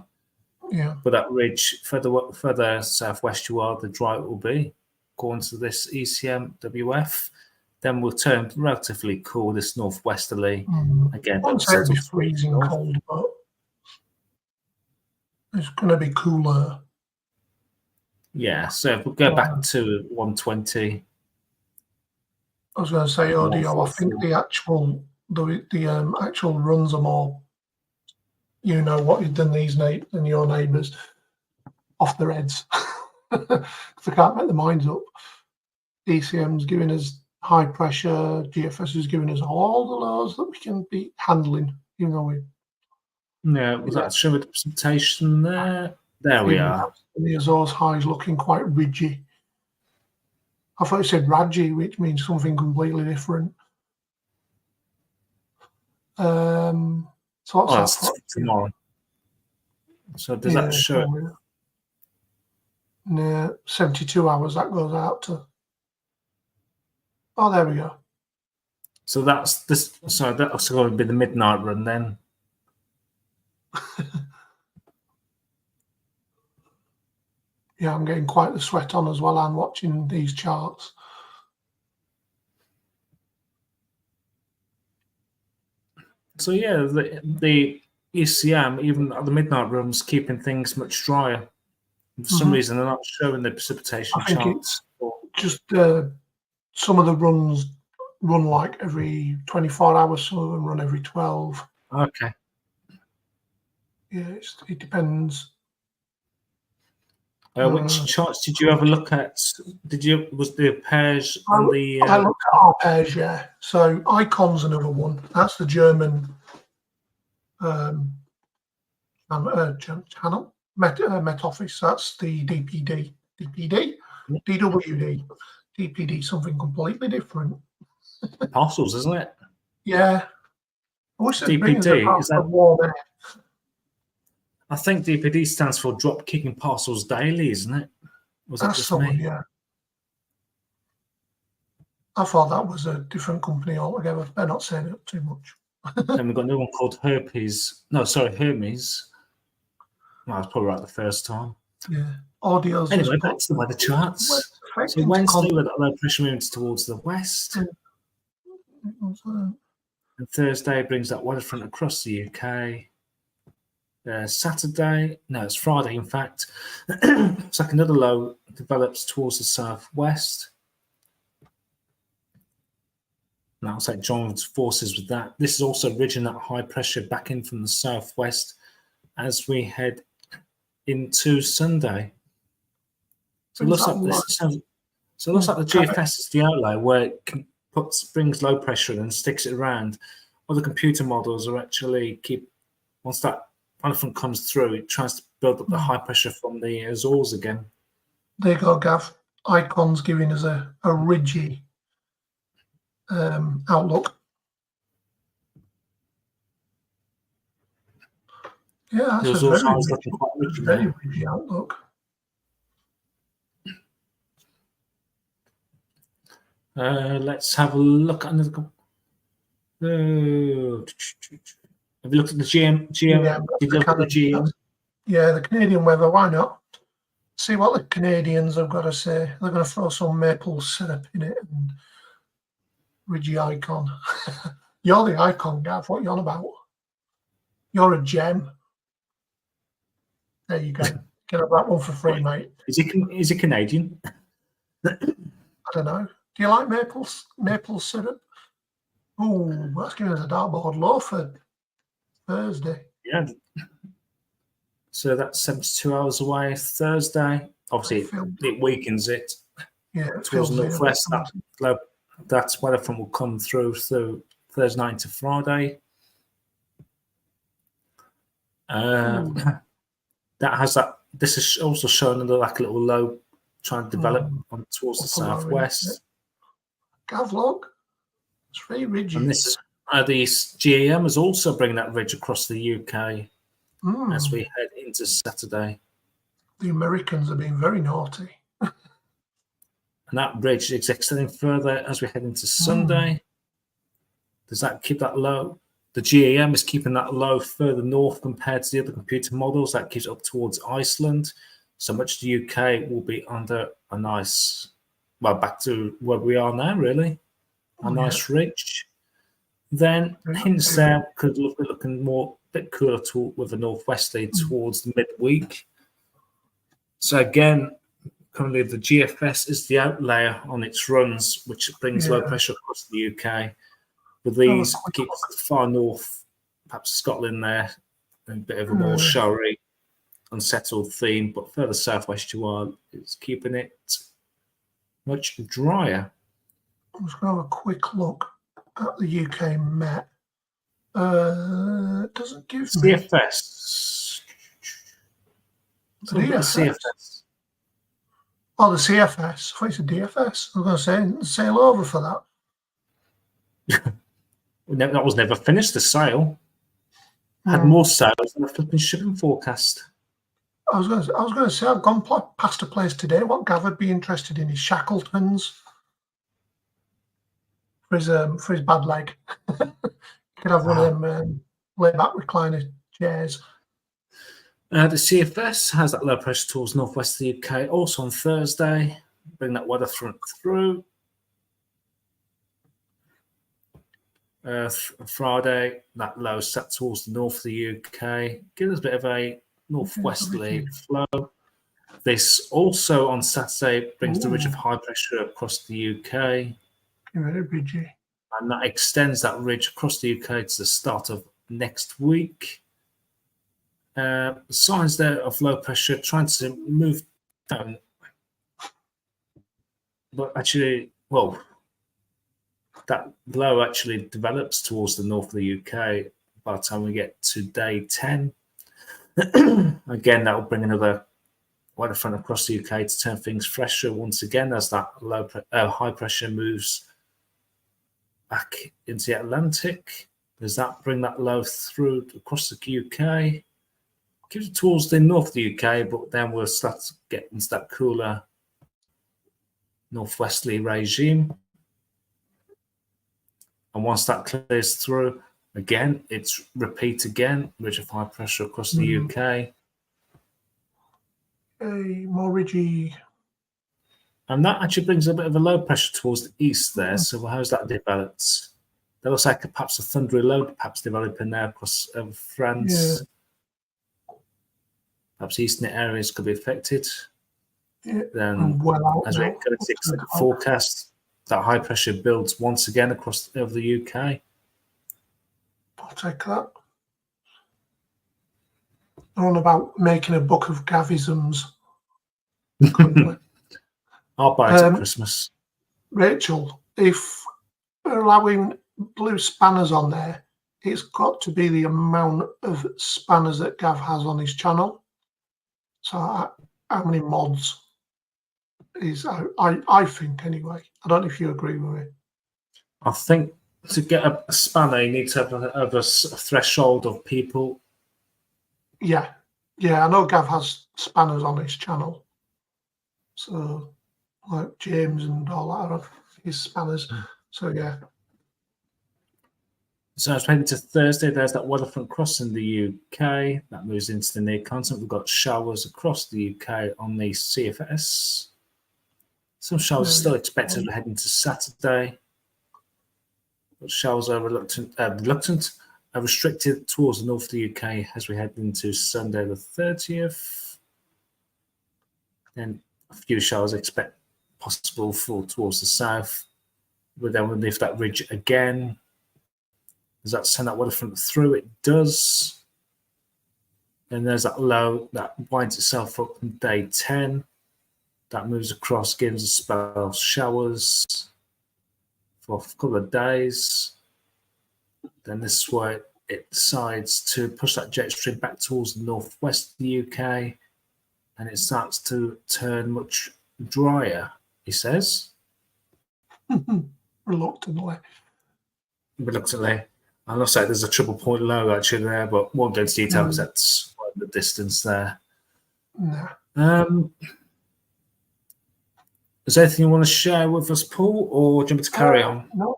Yeah. But that ridge, further southwest you are, the drier it will be, according to this ECMWF. Then we'll turn relatively cool, this northwesterly. Again, I won't say it'll be freezing cold, but it's going to be cooler. Yeah, so if we go back to 120. I was going to say, audio. I think the actual runs are more, you know what you've done than your neighbours off their heads because they can't make their minds up. ECM's giving us high pressure. GFS is giving us all the lows that we can be handling. You know we. Yeah, was that showing the presentation there? There we are. The Azores high is looking quite ridgy. I thought it said radgy, which means something completely different. So what's that for? Tomorrow. So does that show? No, 72 hours that goes out to. Oh, there we go. So that's this. So that's going to be the midnight run then. Yeah, I'm getting quite the sweat on as well. I'm watching these charts. So yeah, the ECM, even at the midnight runs, keeping things much drier. For some reason, they're not showing the precipitation charts. Just some of the runs run like every 24 hours, some of them run every 12. Okay. Yeah, it depends. Which charts did you have a look at? Was the pairs on the? I looked at our pairs, yeah. So Icon's another one. That's the German channel Met Office. That's the DWD, something completely different. Parcels, isn't it? Yeah. I wish DPD is that warm air. I think DPD stands for Drop Kicking Parcels Daily, isn't it? Was that just me? Yeah. I thought that was a different company altogether. They're not saying it too much. Then we've got another one called Hermes. Hermes. Well, I was probably right the first time. Yeah. Audio's anyway, back to the weather charts. So Wednesday, we've got low pressure movements towards the west. And Thursday brings that weather front across the UK. Saturday, no, it's Friday, in fact. It's like another low develops towards the southwest. Now, it's like joins forces with that. This is also ridging that high pressure back in from the southwest as we head into Sunday. So it looks like the GFS is the outlay where it brings low pressure and then sticks it around. Other computer models are actually once that front comes through, it tries to build up the high pressure from the Azores again. There you go, Gav. Icon's giving us a ridgy outlook. Yeah, that's There's a also very I was ridgy, looking quite rich in very there. ridgy outlook. Let's have a look at another. Have you looked at the GM? Yeah, Did you look at the GM? yeah, the Canadian weather. Why not? See what the Canadians have got to say. They're going to throw some maple syrup in it and ridgy icon. You're the icon, Gav. What are you on about? You're a gem. There you go. Get up that one for free, mate. Is it Canadian? I don't know. Do you like maple syrup? Oh, that's giving us a dartboard low for Thursday. Yeah. So that's 72 hours away. Thursday. Obviously, it weakens it. Yeah, it towards feels the northwest. That weather front will come through Thursday night to Friday. That has that. This is also showing under like a little low trying to develop on towards the southwest. Gav, look, it's very rigid. And this is the GAM is also bringing that ridge across the UK as we head into Saturday. The Americans are being very naughty. And that ridge is extending further as we head into Sunday. Does that keep that low? The GAM is keeping that low further north compared to the other computer models. That keeps up towards Iceland. So much of the UK will be under a nice, well, back to where we are now, really. A nice ridge. Then hints there could look looking more a bit cooler with a northwesterly towards the midweek. So again, currently the GFS is the outlayer on its runs, which brings low pressure across the UK. But these keep far north, perhaps Scotland there, a bit of a more showery, unsettled theme. But further southwest you are, it's keeping it much drier. I'm just going to have a quick look at the UK Met. It doesn't give me CFS. the DFS. Oh, the CFS. I thought it's a DFS. I was going to say sail over for that. That was never finished. The sale had more sales than a flipping shipping forecast. I was going to say I've gone past a place today. What Gav would be interested in is Shackleton's for his bad leg. You could have one of them layback recliner chairs. The CFS has that low pressure towards northwest of the UK. Also on Thursday, bring that weather front through. Friday, that low set towards the north of the UK. Give us a bit of a northwesterly flow. This also on Saturday brings the ridge of high pressure across the UK. Very ridgy. And that extends that ridge across the UK to the start of next week. Signs there of low pressure trying to move down. But actually, well, that low actually develops towards the north of the UK by the time we get to day 10. Again, that will bring another weather front across the UK to turn things fresher once again as that high pressure moves back into the Atlantic. Does that bring that low through across the UK? Keeps it towards the north of the UK, but then we'll start to get into that cooler northwesterly regime. And once that clears through, again, it's repeat again, ridge of high pressure across the UK. More ridgy. And that actually brings a bit of a low pressure towards the east there. So how's that developed? That looks like perhaps a thundery low perhaps developing there across France. Yeah. Perhaps eastern areas could be affected. Yeah. Then as we go into the forecast, that high pressure builds once again across over the UK. I'll take that. They're on about making a book of Gavisms. I'll buy it at Christmas. Rachel, if we're allowing blue spanners on there, it's got to be the amount of spanners that Gav has on his channel. So how many mods is I think anyway. I don't know if you agree with me. I think to get a spanner, you need to have a threshold of people. Yeah, I know Gav has spanners on his channel, so like James and all that are his spanners. So yeah. So it's maybe to Thursday. There's that weather front crossing the UK. That moves into the near continent. We've got showers across the UK on the CFS. Some showers are still expected heading to Saturday. But showers are restricted towards the north of the UK as we head into Sunday the 30th. Then a few showers expect possible towards the south. But then we'll lift that ridge again. Does that send that weather front through? It does. And there's that low that winds itself up on day 10. That moves across, gives a spell of showers for a couple of days. Then this is where it decides to push that jet stream back towards the northwest of the UK, and it starts to turn much drier, he says. Reluctantly. I must say there's a triple point low actually there, but won't go into detail because that's the distance there. Nah. Is there anything you want to share with us, Paul, or do you want me to carry on? No.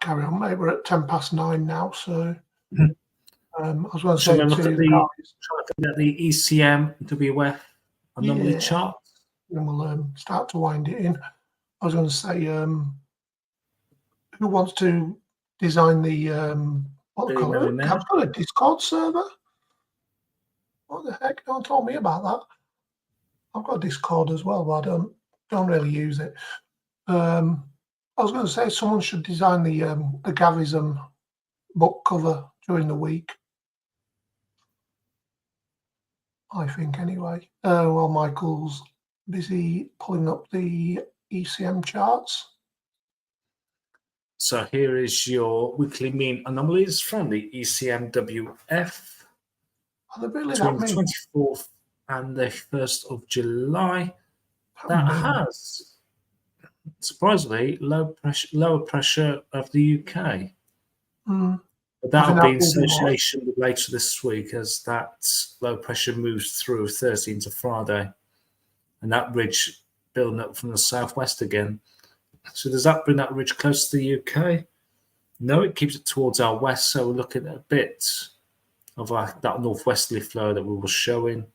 Carry on, mate. We're at 9:10 now, so I was going to say to the ECM WF anomaly chart. And we'll start to wind it in. I was going to say, who wants to design the what they call it? I've got a Discord server. What the heck? No one told me about that. I've got Discord as well, but I don't really use it. I was going to say someone should design the Gavism book cover during the week. I think anyway. While Michael's busy pulling up the ECM charts. So here is your weekly mean anomalies from the ECMWF. Are they really between that the 24th and the 1st of July. That has, surprisingly, lower pressure of the UK. But that'll be in association with later this week as that low pressure moves through Thursday into Friday. And that ridge building up from the southwest again. So does that bring that ridge close to the UK? No, it keeps it towards our west. So we're looking at a bit of that northwesterly flow that we were showing.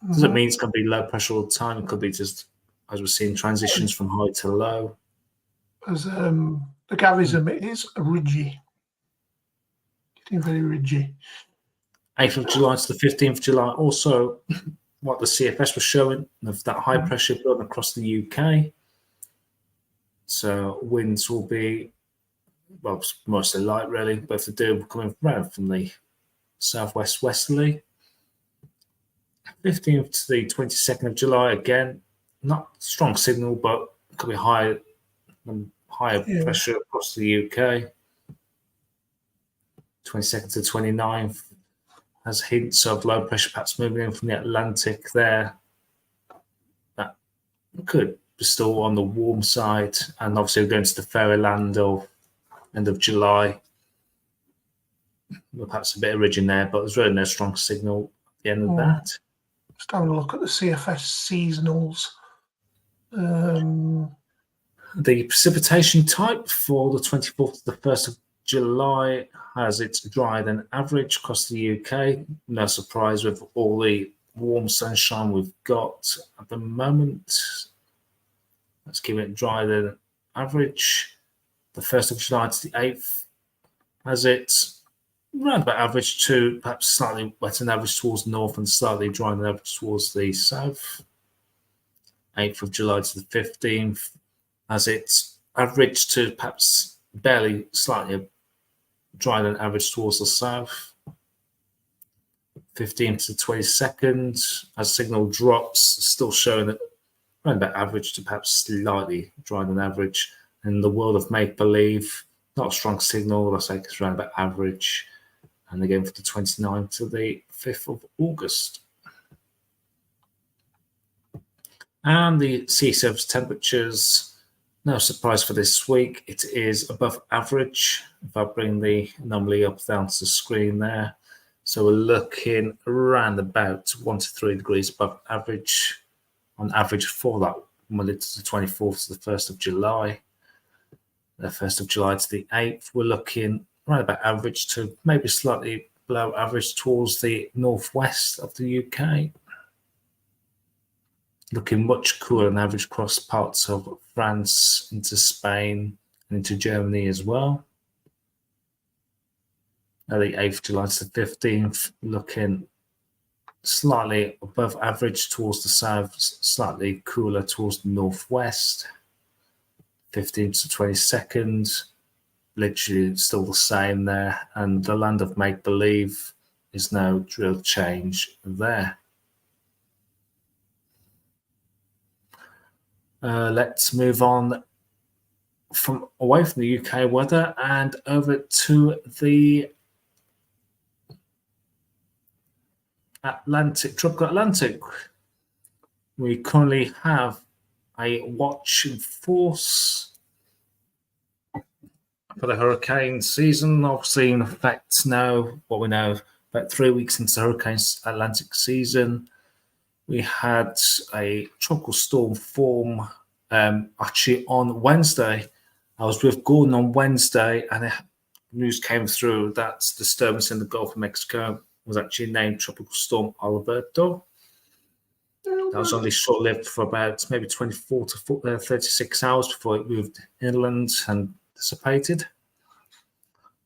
Doesn't mean it's going to be low pressure all the time. It could be just, as we're seeing, transitions from high to low. As the Gavism, it is ridgy. Getting very ridgy. 8th of July to the 15th of July. Also, what the CFS was showing of that high pressure building across the UK. So winds will be, well, mostly light really, but if they do, coming around from the southwest westerly. 15th to the 22nd of July, again, not strong signal, but could be higher pressure across the UK. 22nd to 29th has hints of low pressure patterns moving in from the Atlantic there. That could be still on the warm side, and obviously we're going to the Fairyland or end of July. Well, perhaps a bit of ridge in there, but there's really no strong signal at the end of that. Just having a look at the CFS seasonals. The precipitation type for the 24th to the 1st of July has its drier than average across the UK. No surprise with all the warm sunshine we've got at the moment. Let's keep it drier than average. The 1st of July to the 8th has it around about average to perhaps slightly wetter than average towards the north and slightly drier than average towards the south. 8th of July to the 15th has it average to perhaps barely slightly drier than average towards the south. 15th to 22nd, as signal drops, still showing that around about average to perhaps slightly drier than average. In the world of make-believe, not a strong signal, I say it's around about average. And again for the 29th to the 5th of August. And the sea surface temperatures, no surprise for this week, it is above average. If I bring the anomaly up down to the screen there. So we're looking around about 1 to 3 degrees above average, on average for that Monday to the 24th to the 1st of July. The 1st of July to the 8th, we're looking right about average to maybe slightly below average towards the northwest of the UK. Looking much cooler than average across parts of France into Spain and into Germany as well. Now the 8th of July to the 15th, looking slightly above average towards the south, slightly cooler towards the northwest. 15th to 22nd, literally still the same there. And the land of make-believe is no real change there. Let's move on from away from the UK weather and over to the Atlantic, tropical Atlantic. We currently have a watch in force for the hurricane season, obviously in effect now. What we know, about 3 weeks into the hurricane Atlantic season, we had a tropical storm form actually on Wednesday. I was with Gordon on Wednesday, and news came through that disturbance in the Gulf of Mexico was actually named Tropical Storm Alberto. That was only short-lived for about maybe 24 to 36 hours before it moved inland and dissipated.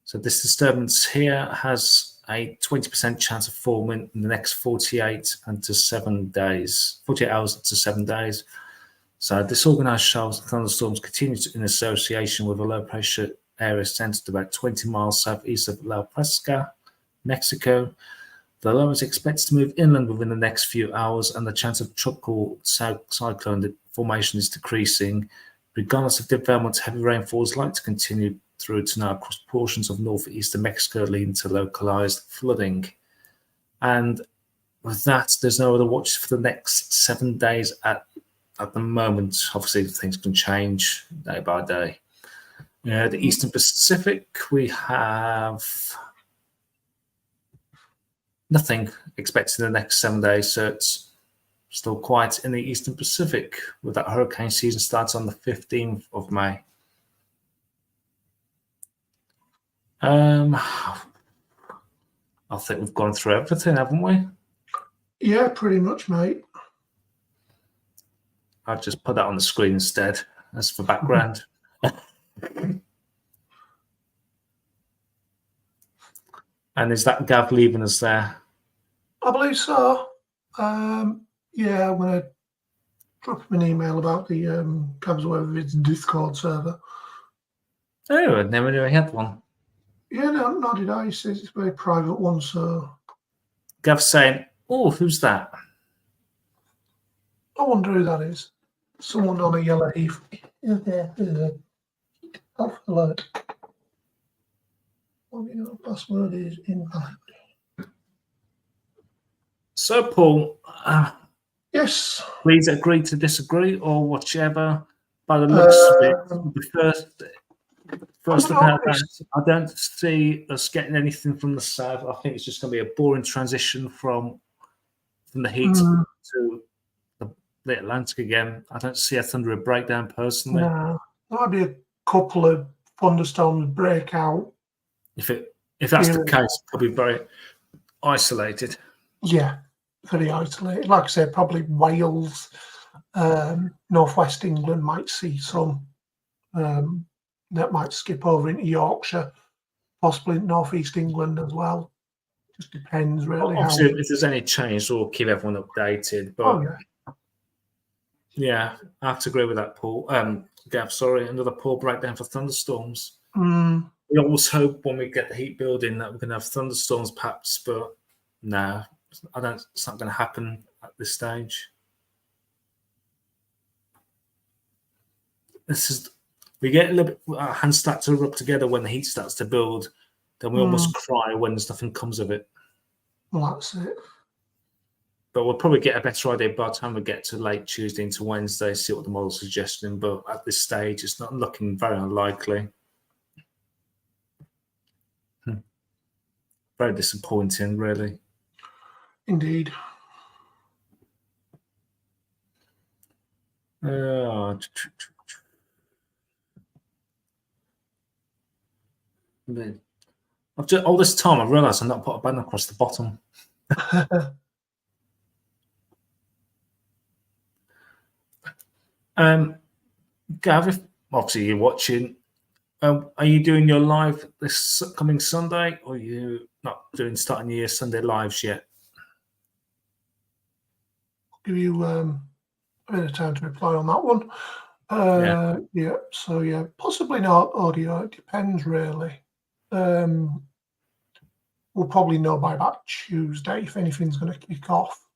So this disturbance here has a 20% chance of forming in the next 48 to 7 days, 48 hours to 7 days. So disorganized showers and thunderstorms continue in association with a low-pressure area centered about 20 miles southeast of La Fresca, Mexico. The low is expected to move inland within the next few hours, and the chance of tropical cyclone formation is decreasing. Regardless of development, heavy rainfall is likely to continue through tonight across portions of northeastern Mexico, leading to localized flooding. And with that, there's no other watches for the next 7 days at the moment. Obviously, things can change day by day. The Eastern Pacific, we have nothing expected in the next 7 days, so it's still quiet in the Eastern Pacific, with that hurricane season starts on the 15th of May. I think we've gone through everything, haven't we? Yeah, pretty much, mate. I'll just put that on the screen instead as for background. And is that Gav leaving us there? I believe so. Yeah, I'm going to drop him an email about the Cavs over its Discord server. Oh, I never knew I had one. Yeah, no, not did I. He says it's a very private one, so. Gav's saying, oh, who's that? I wonder who that is. Someone on a yellow heath. Health alert. Your password is invalid. So, Paul, yes. Please agree to disagree or whichever. By the looks of it, the first about that, I don't see us getting anything from the south. I think it's just going to be a boring transition from the heat to the Atlantic again. I don't see a thundery breakdown personally. No, there might be a couple of thunderstorms break out. If that's the case, it could be very isolated. Yeah, very isolated. Like I said, probably Wales, northwest England might see some. That might skip over into Yorkshire, possibly northeast England as well. Just depends really. Obviously, if there's any change, we'll keep everyone updated. But yeah, I have to agree with that, Paul. Gav, sorry, another poor breakdown for thunderstorms. We always hope when we get the heat building that we're going to have thunderstorms, perhaps, but no, it's not going to happen at this stage. We get a little bit, our hands start to rub together when the heat starts to build, then we almost cry when there's nothing comes of it. Well, that's it. But we'll probably get a better idea by the time we get to late Tuesday into Wednesday, see what the model's suggesting. But at this stage, it's not looking very unlikely. Very disappointing, really. Indeed. After all this time, I realised I've not put a banner across the bottom. Gav, if obviously you're watching, are you doing your live this coming Sunday, or are you not starting your Sunday lives yet? I'll give you a bit of time to reply on that one. Yeah. So yeah, possibly not audio. It depends really. We'll probably know by about Tuesday if anything's going to kick off.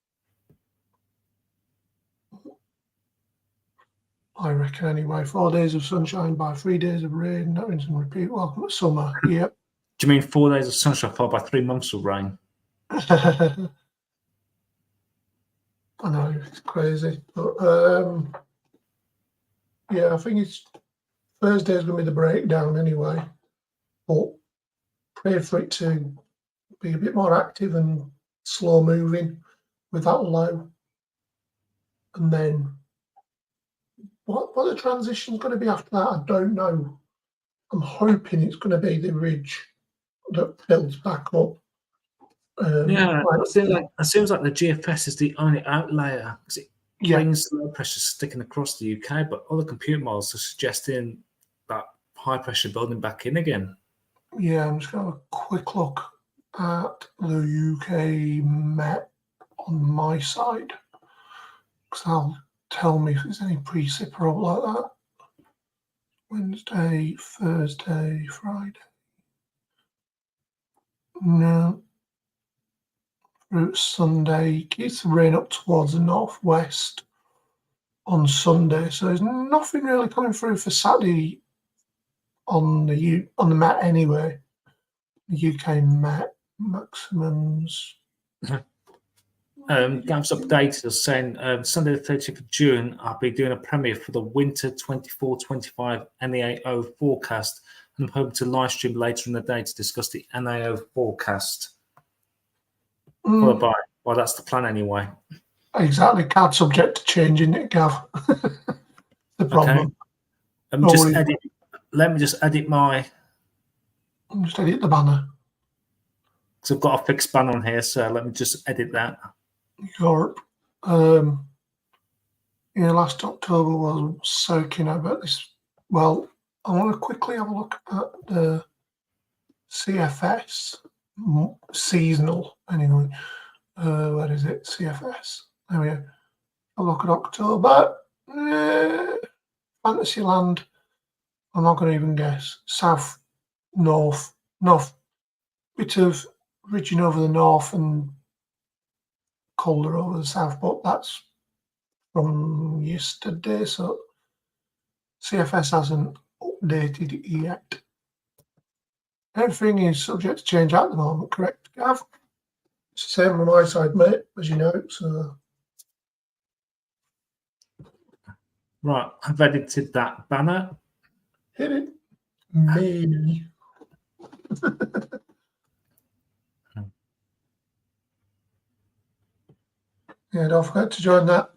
I reckon anyway. 4 days of sunshine by 3 days of rain. That rinse and repeat. Welcome to summer. Yep. Do you mean 4 days of sunshine followed by 3 months of rain? I know, it's crazy. But yeah, I think it's Thursday's going to be the breakdown anyway. But pray for it to be a bit more active and slow moving with that low. And then what the transition's going to be after that, I don't know. I'm hoping it's going to be the ridge that builds back up. It seems like the GFS is the only outlier because it brings low pressure sticking across the UK, but other computer models are suggesting that high pressure building back in again. Yeah, I'm just going to have a quick look at the UK Met on my side because that'll tell me if there's any precip or like that. Wednesday, Thursday, Friday. No. Through Sunday, keeps the rain up towards the northwest on Sunday. So there's nothing really coming through for Saturday on the Met anyway. The UK Met maximums. Gav's updated us saying Sunday the 30th of June, I'll be doing a premiere for the winter 24-25 NAO forecast, and I'm hoping to live stream later in the day to discuss the NAO forecast. Followed by, well, that's the plan anyway. Exactly, can't subject to changing it, Gav. The problem. Okay. Let me just edit my. Just edit the banner. So I've got a fixed banner on here, so let me just edit that. Europe. Last October was soaking about this. Well, I want to quickly have a look at the CFS seasonal. Anyway, where is it? CFS. There we go. A look at October. Fantasyland. I'm not going to even guess. South, north, bit of ridging over the north and colder over the south, but that's from yesterday, so CFS hasn't updated yet. Everything is subject to change at the moment, correct, Gav? It's the same on my side, mate, as you know. So right, I've edited that banner. Hit it. Maybe. Yeah, don't forget to join that.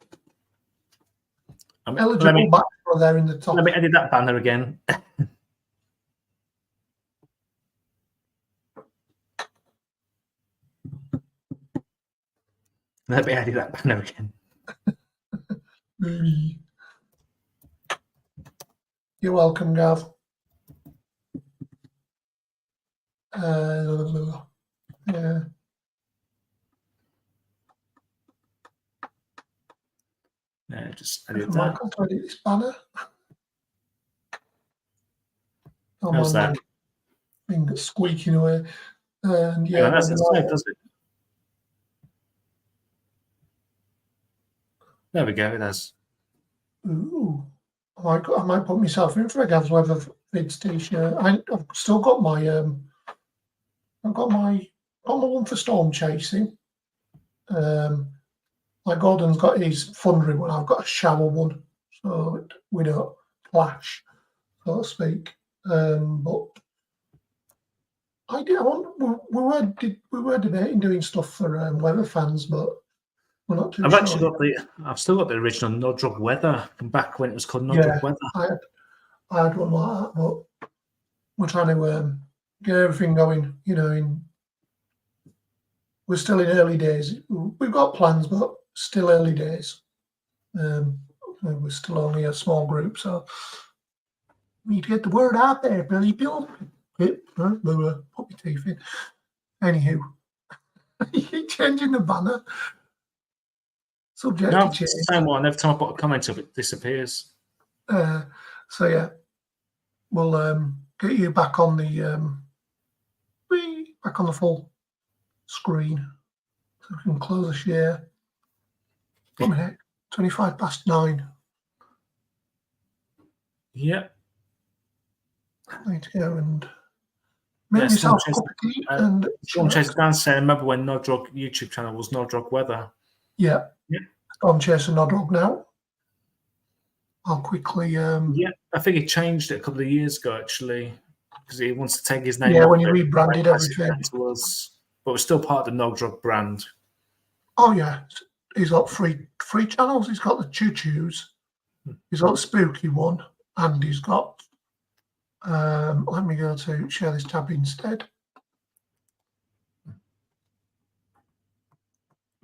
Eligible back there in the top. Let me edit that banner again. Let me edit that banner again. Maybe. You're welcome, Gav. Yeah. Yeah, just edit that. Michael, to edit this banner. How's that? Thing squeaking away. And yeah, that's the same, does it? There we go. It has. Ooh, I might put myself in for a Gav's Weather Vids t-shirt. I've still got my I've got my one for storm chasing. Like Gordon's got his thundery one, I've got a shower one, so we don't clash, so to speak. But we were debating doing stuff for weather fans, but we're not too I've sure. actually got I've still got the original No Drug Weather from back when it was called No Yeah, Drug Weather. I had one like that, but we're trying to get everything going. We're still in early days. We've got plans, but still early days. We're still only a small group, so we need to get the word out there, Billy Bill. Put my teeth in. Anywho, you changing the banner. Subject No, to it's change. the same one. Every time I put a comment up, it disappears. So yeah, we'll get you back on the full screen. So we can close the share. What minute? 9:25. Yeah. I need to go and make myself a cup of tea. And Sean Chase Dan saying, remember when No Drug YouTube channel was No Drug Weather? Yeah. I'm chasing No Drug now. I'll quickly. Yeah, I think he changed it a couple of years ago actually, because he wants to take his name. Yeah, when he rebranded everything. To us, but we're still part of the No Drug brand. Oh yeah, he's got three channels. He's got the Choo Choos, he's got the Spooky one, and he's got. Let me go to share this tab instead.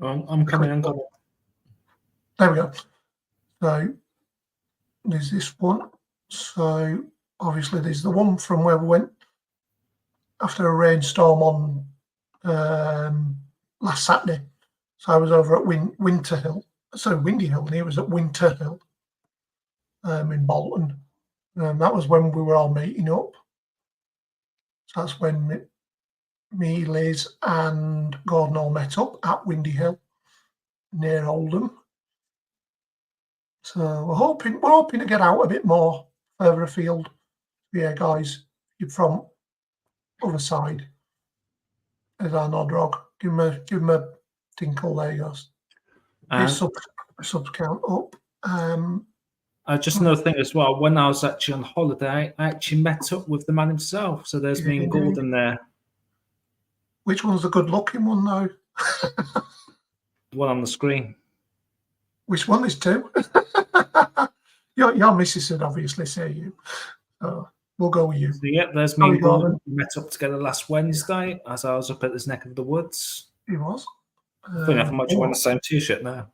I'm coming. I'm coming. There we go. So there's this one. So obviously there's the one from where we went after a rainstorm on last Saturday. So I was over at Windy Hill, and he was at Winter Hill in Bolton. That was when we were all meeting up. So that's when me, Liz, and Gordon all met up at Windy Hill near Oldham. So we're hoping to get out a bit more further afield. Yeah, guys, you're from other side. There's our No Drug. Give him a tinkle there, guys. His subs count up. Just another thing as well. When I was actually on holiday, I actually met up with the man himself. So there's me and Gordon there. Which one's the good-looking one, though? The one on the screen. Which one is two? Your missus would obviously say you. So we'll go with you. So, yeah, there's me and Gordon. We met up together last Wednesday as I was up at this neck of the woods. He was. I think I'm wearing the same T-shirt now.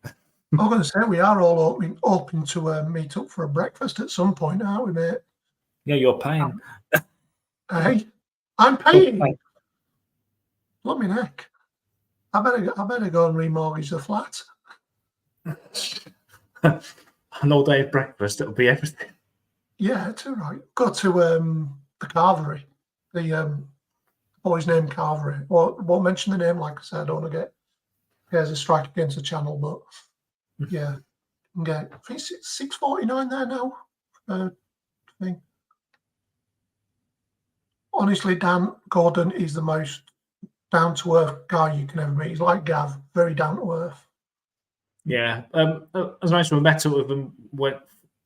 I'm going to say we are all open to meet up for a breakfast at some point, aren't we, mate? Yeah, you're paying. Hey, I'm paying. Look me neck. I better go and remortgage the flat. An all-day breakfast. It'll be everything. Yeah, it's all right. Go to the Carvery, the boy's name Carvery. Won't mention the name, like I said. I don't want to get there's a strike against the channel, but yeah, I think it's $6.49 there now. Thing. Honestly, Dan Gordon is the most down-to-earth guy you can ever meet. He's like Gav, very down-to-earth. Yeah. As I mentioned, we met up with him when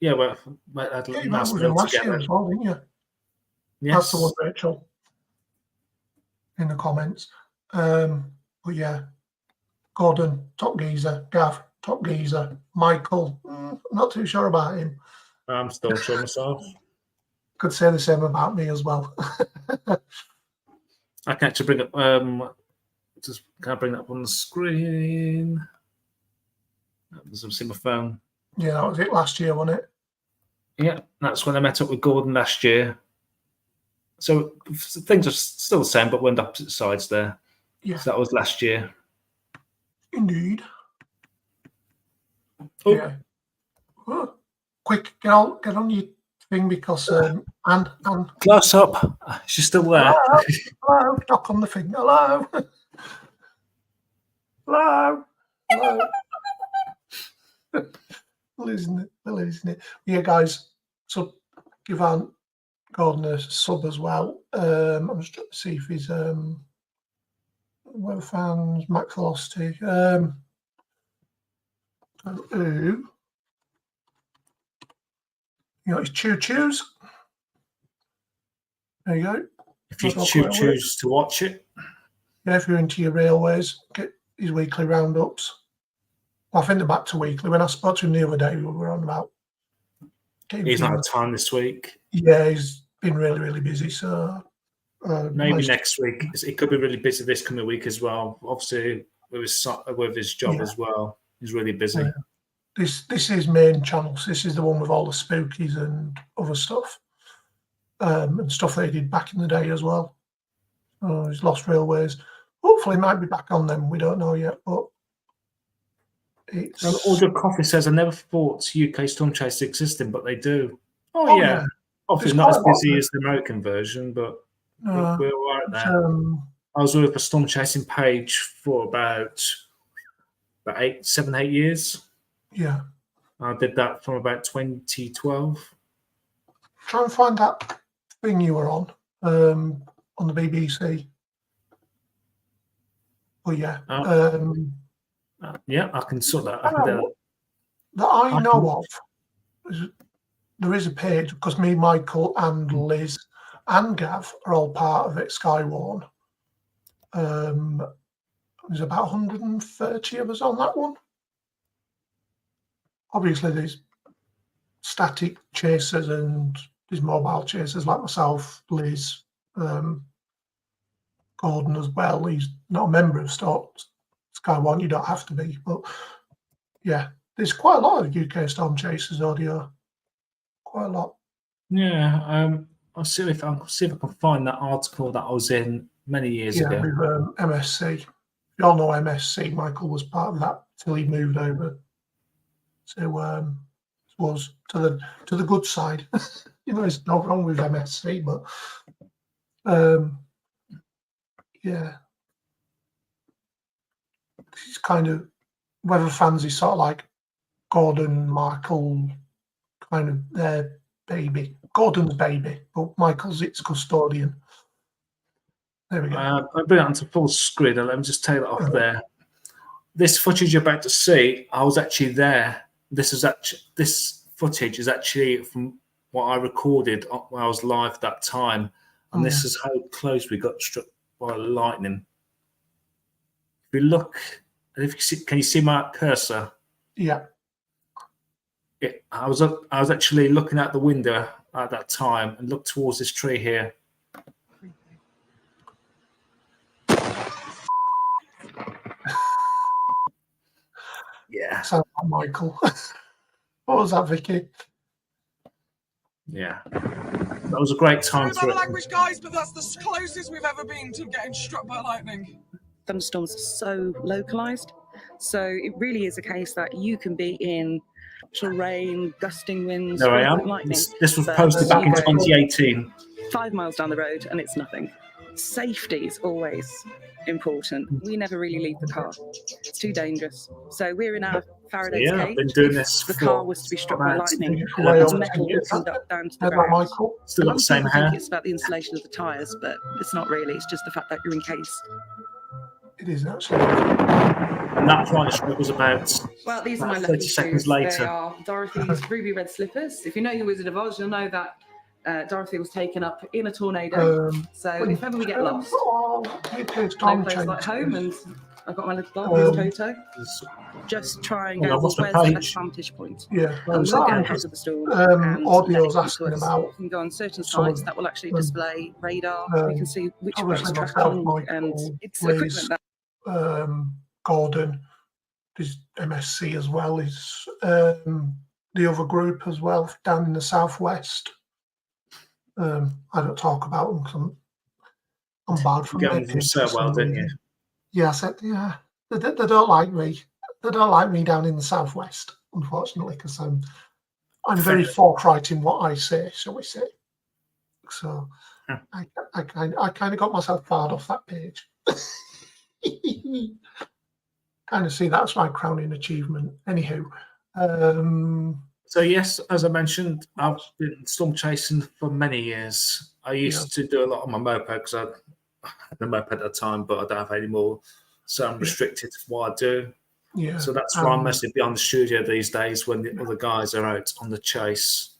we had a nice meal last together. year as well, didn't you? Yes. That's the one, Rachel, in the comments. But yeah, Gordon, top geezer. Gav, top geezer. Michael, not too sure about him. I'm still sure myself. Could say the same about me as well. I can actually bring up. Just can I bring that up on the screen? As I see my phone. Yeah, that was it last year, wasn't it? Yeah, that's when I met up with Gordon last year. So things are still the same, but we're on opposite sides there. Yeah. So that was last year. Indeed. Oh. Yeah. Oh. Quick, get on your thing because and close up. She's still there. Hello. Knock on the thing. Hello. Hello. Losing it. Yeah, guys. So give Aunt Gordon a sub as well. I'm just trying to see if he's weather fans, Max Velocity. You got his choo-choos. There you go. If you choose to watch it. Yeah, if you're into your railways, get his weekly roundups. Well, I think they're back to weekly. When I spoke to him the other day, we were on about. He's not had time this week. Yeah, he's been really, really busy. So maybe next week. It could be really busy this coming week as well. Obviously, with his job as well, he's really busy. Yeah. This is his main channel. So this is the one with all the spookies and other stuff, and stuff that he did back in the day as well. His Lost Railways. Hopefully, he might be back on them. We don't know yet, but it's. Order Coffee says, "I never thought UK Storm Chase existed, but they do." Oh yeah. Obviously not as busy as the American version, but we're all right there. I was with a storm chasing page for about 7, 8 years. Yeah. I did that from about 2012. Try and find that thing you were on the BBC. Oh yeah. Yeah, I can sort that. That I know of. There is a page because me, Michael, and Liz and Gav are all part of it. Skywarn. There's about 130 of us on that one. Obviously, there's static chasers and there's mobile chasers like myself, Liz, Gordon as well. He's not a member of Skywarn. You don't have to be, but yeah, there's quite a lot of UK Storm Chasers audio. Quite a lot. Yeah, I'll see if I can find that article that I was in many years ago. With MSC. You all know MSC. Michael was part of that till he moved over to the good side. There's no wrong with MSC, but yeah, it's kind of whether fans is sort of like Gordon, Michael, kind of their baby. Gordon's baby, but Michael's its custodian. There we go. I'll bring it onto full screen and let me just take that off there. This footage you're about to see, I was actually there. This footage is actually from what I recorded when I was live that time, and this is how close we got struck by lightning. If you look, can you see my cursor? Yeah. I was actually looking out the window at that time and looked towards this tree here. Yeah. Sounds like Michael. What was that, Vicky? Yeah. That was a great time. Sorry about the language, guys, but that's the closest we've ever been to getting struck by lightning. Thunderstorms are so localized, so it really is a case that you can be in rain, gusting winds, there I am. lightning. This was posted back in 2018. 5 miles down the road, and it's nothing. Safety is always important. We never really leave the car. It's too dangerous. So we're in our Faraday's cage. I've been doing this. The car was to be struck by lightning. The metal would conduct down to the ground. Still got the same hair. I think it's about the insulation of the tyres, but it's not really. It's just the fact that you're encased. It is actually. And that flight stroke was about. Well, these are my 30 lucky seconds shoes. later. They are Dorothy's ruby red slippers. If you know your Wizard of Oz, you'll know that Dorothy was taken up in a tornado. So if ever we get lost, no place like home, and I've got my little dog, Toto. Just try and go, where's the best vantage point? Yeah. And we'll get ahead of the storm. Audio's asking about. We can go on certain sites that will actually display radar. We can see which way it's tracking, and it's equipment that. Gordon, there's MSC as well, is the other group as well down in the southwest. I don't talk about them because I'm bad from them. You so well, didn't you? Yeah, I said, yeah. They don't like me. They don't like me down in the southwest, unfortunately, because I'm very forthright in what I say, shall we say. So I kind of got myself barred off that page. Kind of see that's my crowning achievement. Anywho. So yes, as I mentioned, I've been storm chasing for many years. I used to do a lot on my moped because I had a moped at the time, but I don't have any more. So I'm restricted to what I do. Yeah. So that's why I'm mostly behind the studio these days when the other guys are out on the chase.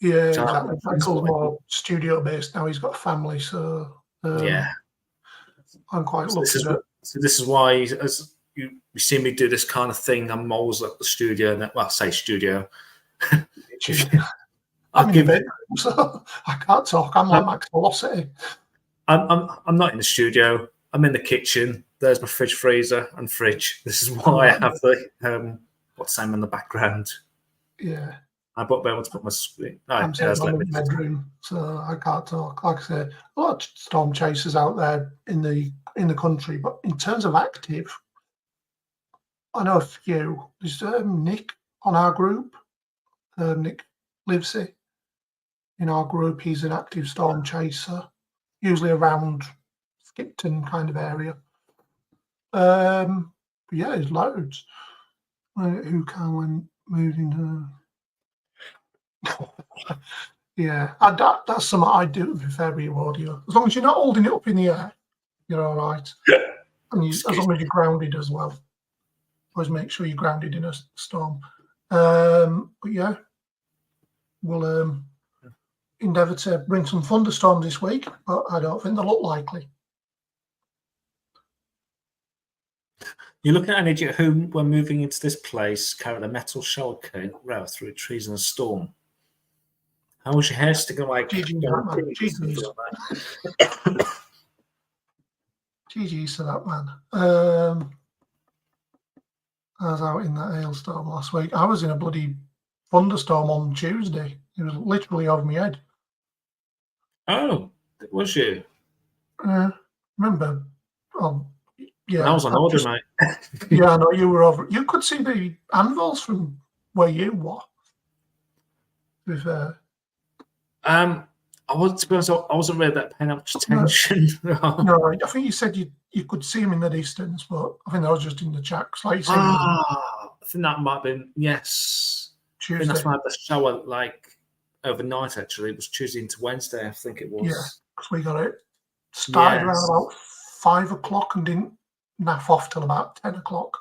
Yeah, So exactly. Michael's more studio based now. He's got a family, so yeah, I'm quite so lucky. this is why, as you see me do this kind of thing, I'm always at the studio. Well, I say studio. I'm in the bedroom, so I can't talk. I'm like Max Velocity. I'm not in the studio. I'm in the kitchen. There's my fridge, freezer, and fridge. This is why I have the what's Sam in the background. Yeah. I won't be able to put my screen. I'm in the bedroom, so I can't talk. Like I said, a lot of storm chasers out there in the country, but in terms of active, I know a few. There's Nick on our group. Nick Livesey in our group. He's an active storm chaser, usually around Skipton kind of area. Yeah, there's loads. Who can when moving? Yeah, that's something I do with every audio. As long as you're not holding it up in the air, you're all right. And as long as you're grounded as well. Always make sure you're grounded in a storm. But yeah, we'll endeavour to bring some thunderstorms this week, but I don't think they look likely. You're looking at an idiot who, when moving into this place, carried a metal shower curtain route through trees in a storm. How was your hair sticking like? GG's to that man. I was out in that hailstorm last week. I was in a bloody thunderstorm on Tuesday. It was literally over my head. Oh, was you? Remember? Yeah, I was on order, mate. Yeah, I know you were over. You could see the anvils from where you were. With I was, to be honest, I wasn't really that paying much attention. No, I think you said you could see him in the distance, but I think that was just in the chat. Like I think that might have been, yes. Tuesday. I think that's why I had the shower like overnight, actually. It was Tuesday into Wednesday, I think it was. Yeah, because we got it started around about 5 o'clock and didn't naff off till about 10 o'clock.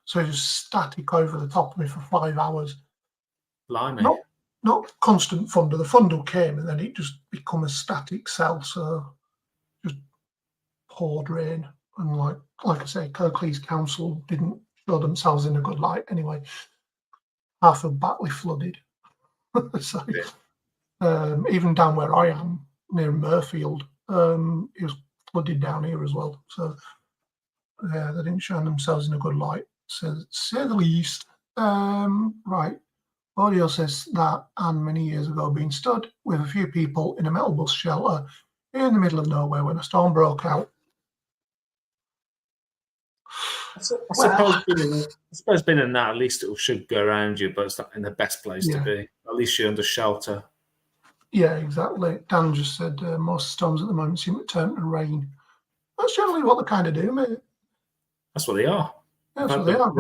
So it was static over the top of me for 5 hours. Blimey. Not constant thunder. The thunder came and then it just become a static cell. So just poured rain. And like I say, Kirklees Council didn't show themselves in a good light anyway. Half of Batley flooded. So even down where I am, near Murfield, it was flooded down here as well. So yeah, they didn't show themselves in a good light, so say the least. Right. Audio says that and many years ago being stood with a few people in a metal bus shelter in the middle of nowhere when a storm broke out. I suppose being in that, at least it should go around you, but it's not in the best place to be. At least you're under shelter. Yeah, exactly. Dan just said most storms at the moment seem to turn to rain. That's generally what they kind of do, mate. That's what they are. Yeah, that's what they are.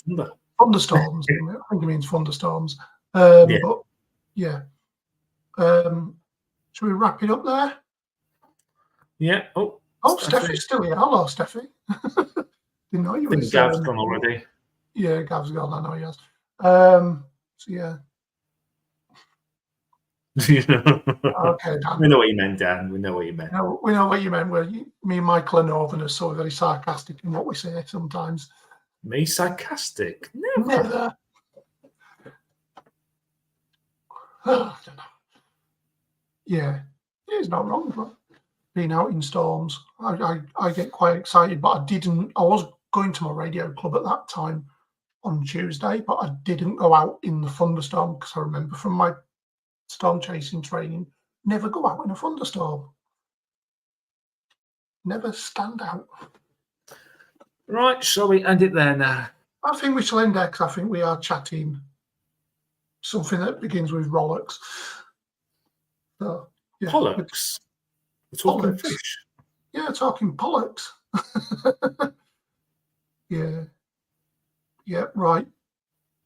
Thunder. Thunderstorms. I think it means thunderstorms. But yeah. Should we wrap it up there? Yeah. Oh, Steffi's still here. Hello, Steffi. Didn't know you were. Gav's gone already. Yeah, Gav's gone. I know he has. So yeah. Okay, Dan. We know what you meant, Dan. We know what you meant. We know what you meant. Me and Michael are Northerners, so we're very sarcastic in what we say sometimes. Me sarcastic? Never. I don't know. Yeah, it's not wrong, but being out in storms, I get quite excited, but I was going to my radio club at that time on Tuesday, but I didn't go out in the thunderstorm because I remember from my storm chasing training, never go out in a thunderstorm. Never stand out. Right, shall we end it there now? I think we shall end there because I think we are chatting something that begins with Rollocks. So, yeah, Pollocks? We're talking Pollocks. fish? Yeah, talking Pollocks. Yeah. Yeah, right.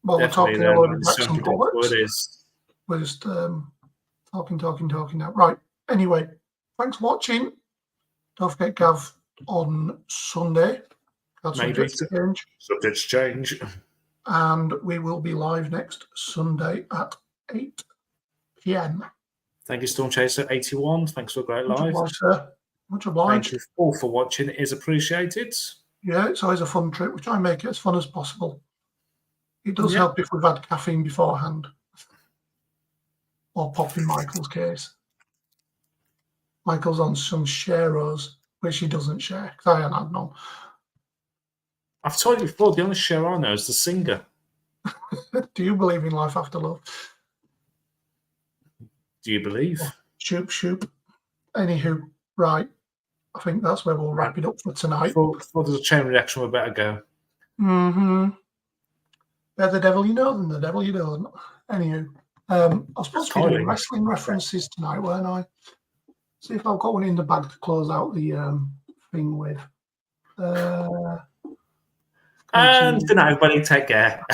Well, Definitely we're talking a lot about some Pollocks. Is. We're just talking now. Right. Anyway, thanks for watching. Don't forget Gav on Sunday. That's Maybe. subject to change. Subject to change. And we will be live next Sunday at 8 p.m. Thank you, Stormchaser81. Thanks for a great Much live. obliged, sir. Much obliged. Thank you all for watching. It is appreciated. Yeah, it's always a fun trip. We try and make it as fun as possible. It does help if we've had caffeine beforehand. Or pop in Michael's case. Michael's on some sharos, which he doesn't share, because I haven't had none. I've told you before, the only share I know is the singer. Do you believe in life after love? Do you believe? Shoop, shoop. Anywho, right. I think that's where we'll wrap it up for tonight. Before there's a chain reaction, we better go. Mm-hmm. Better the devil you know than the devil you don't. Anywho, I was supposed to be doing wrestling references tonight, weren't I? See if I've got one in the bag to close out the thing with. And good night, everybody. Take care.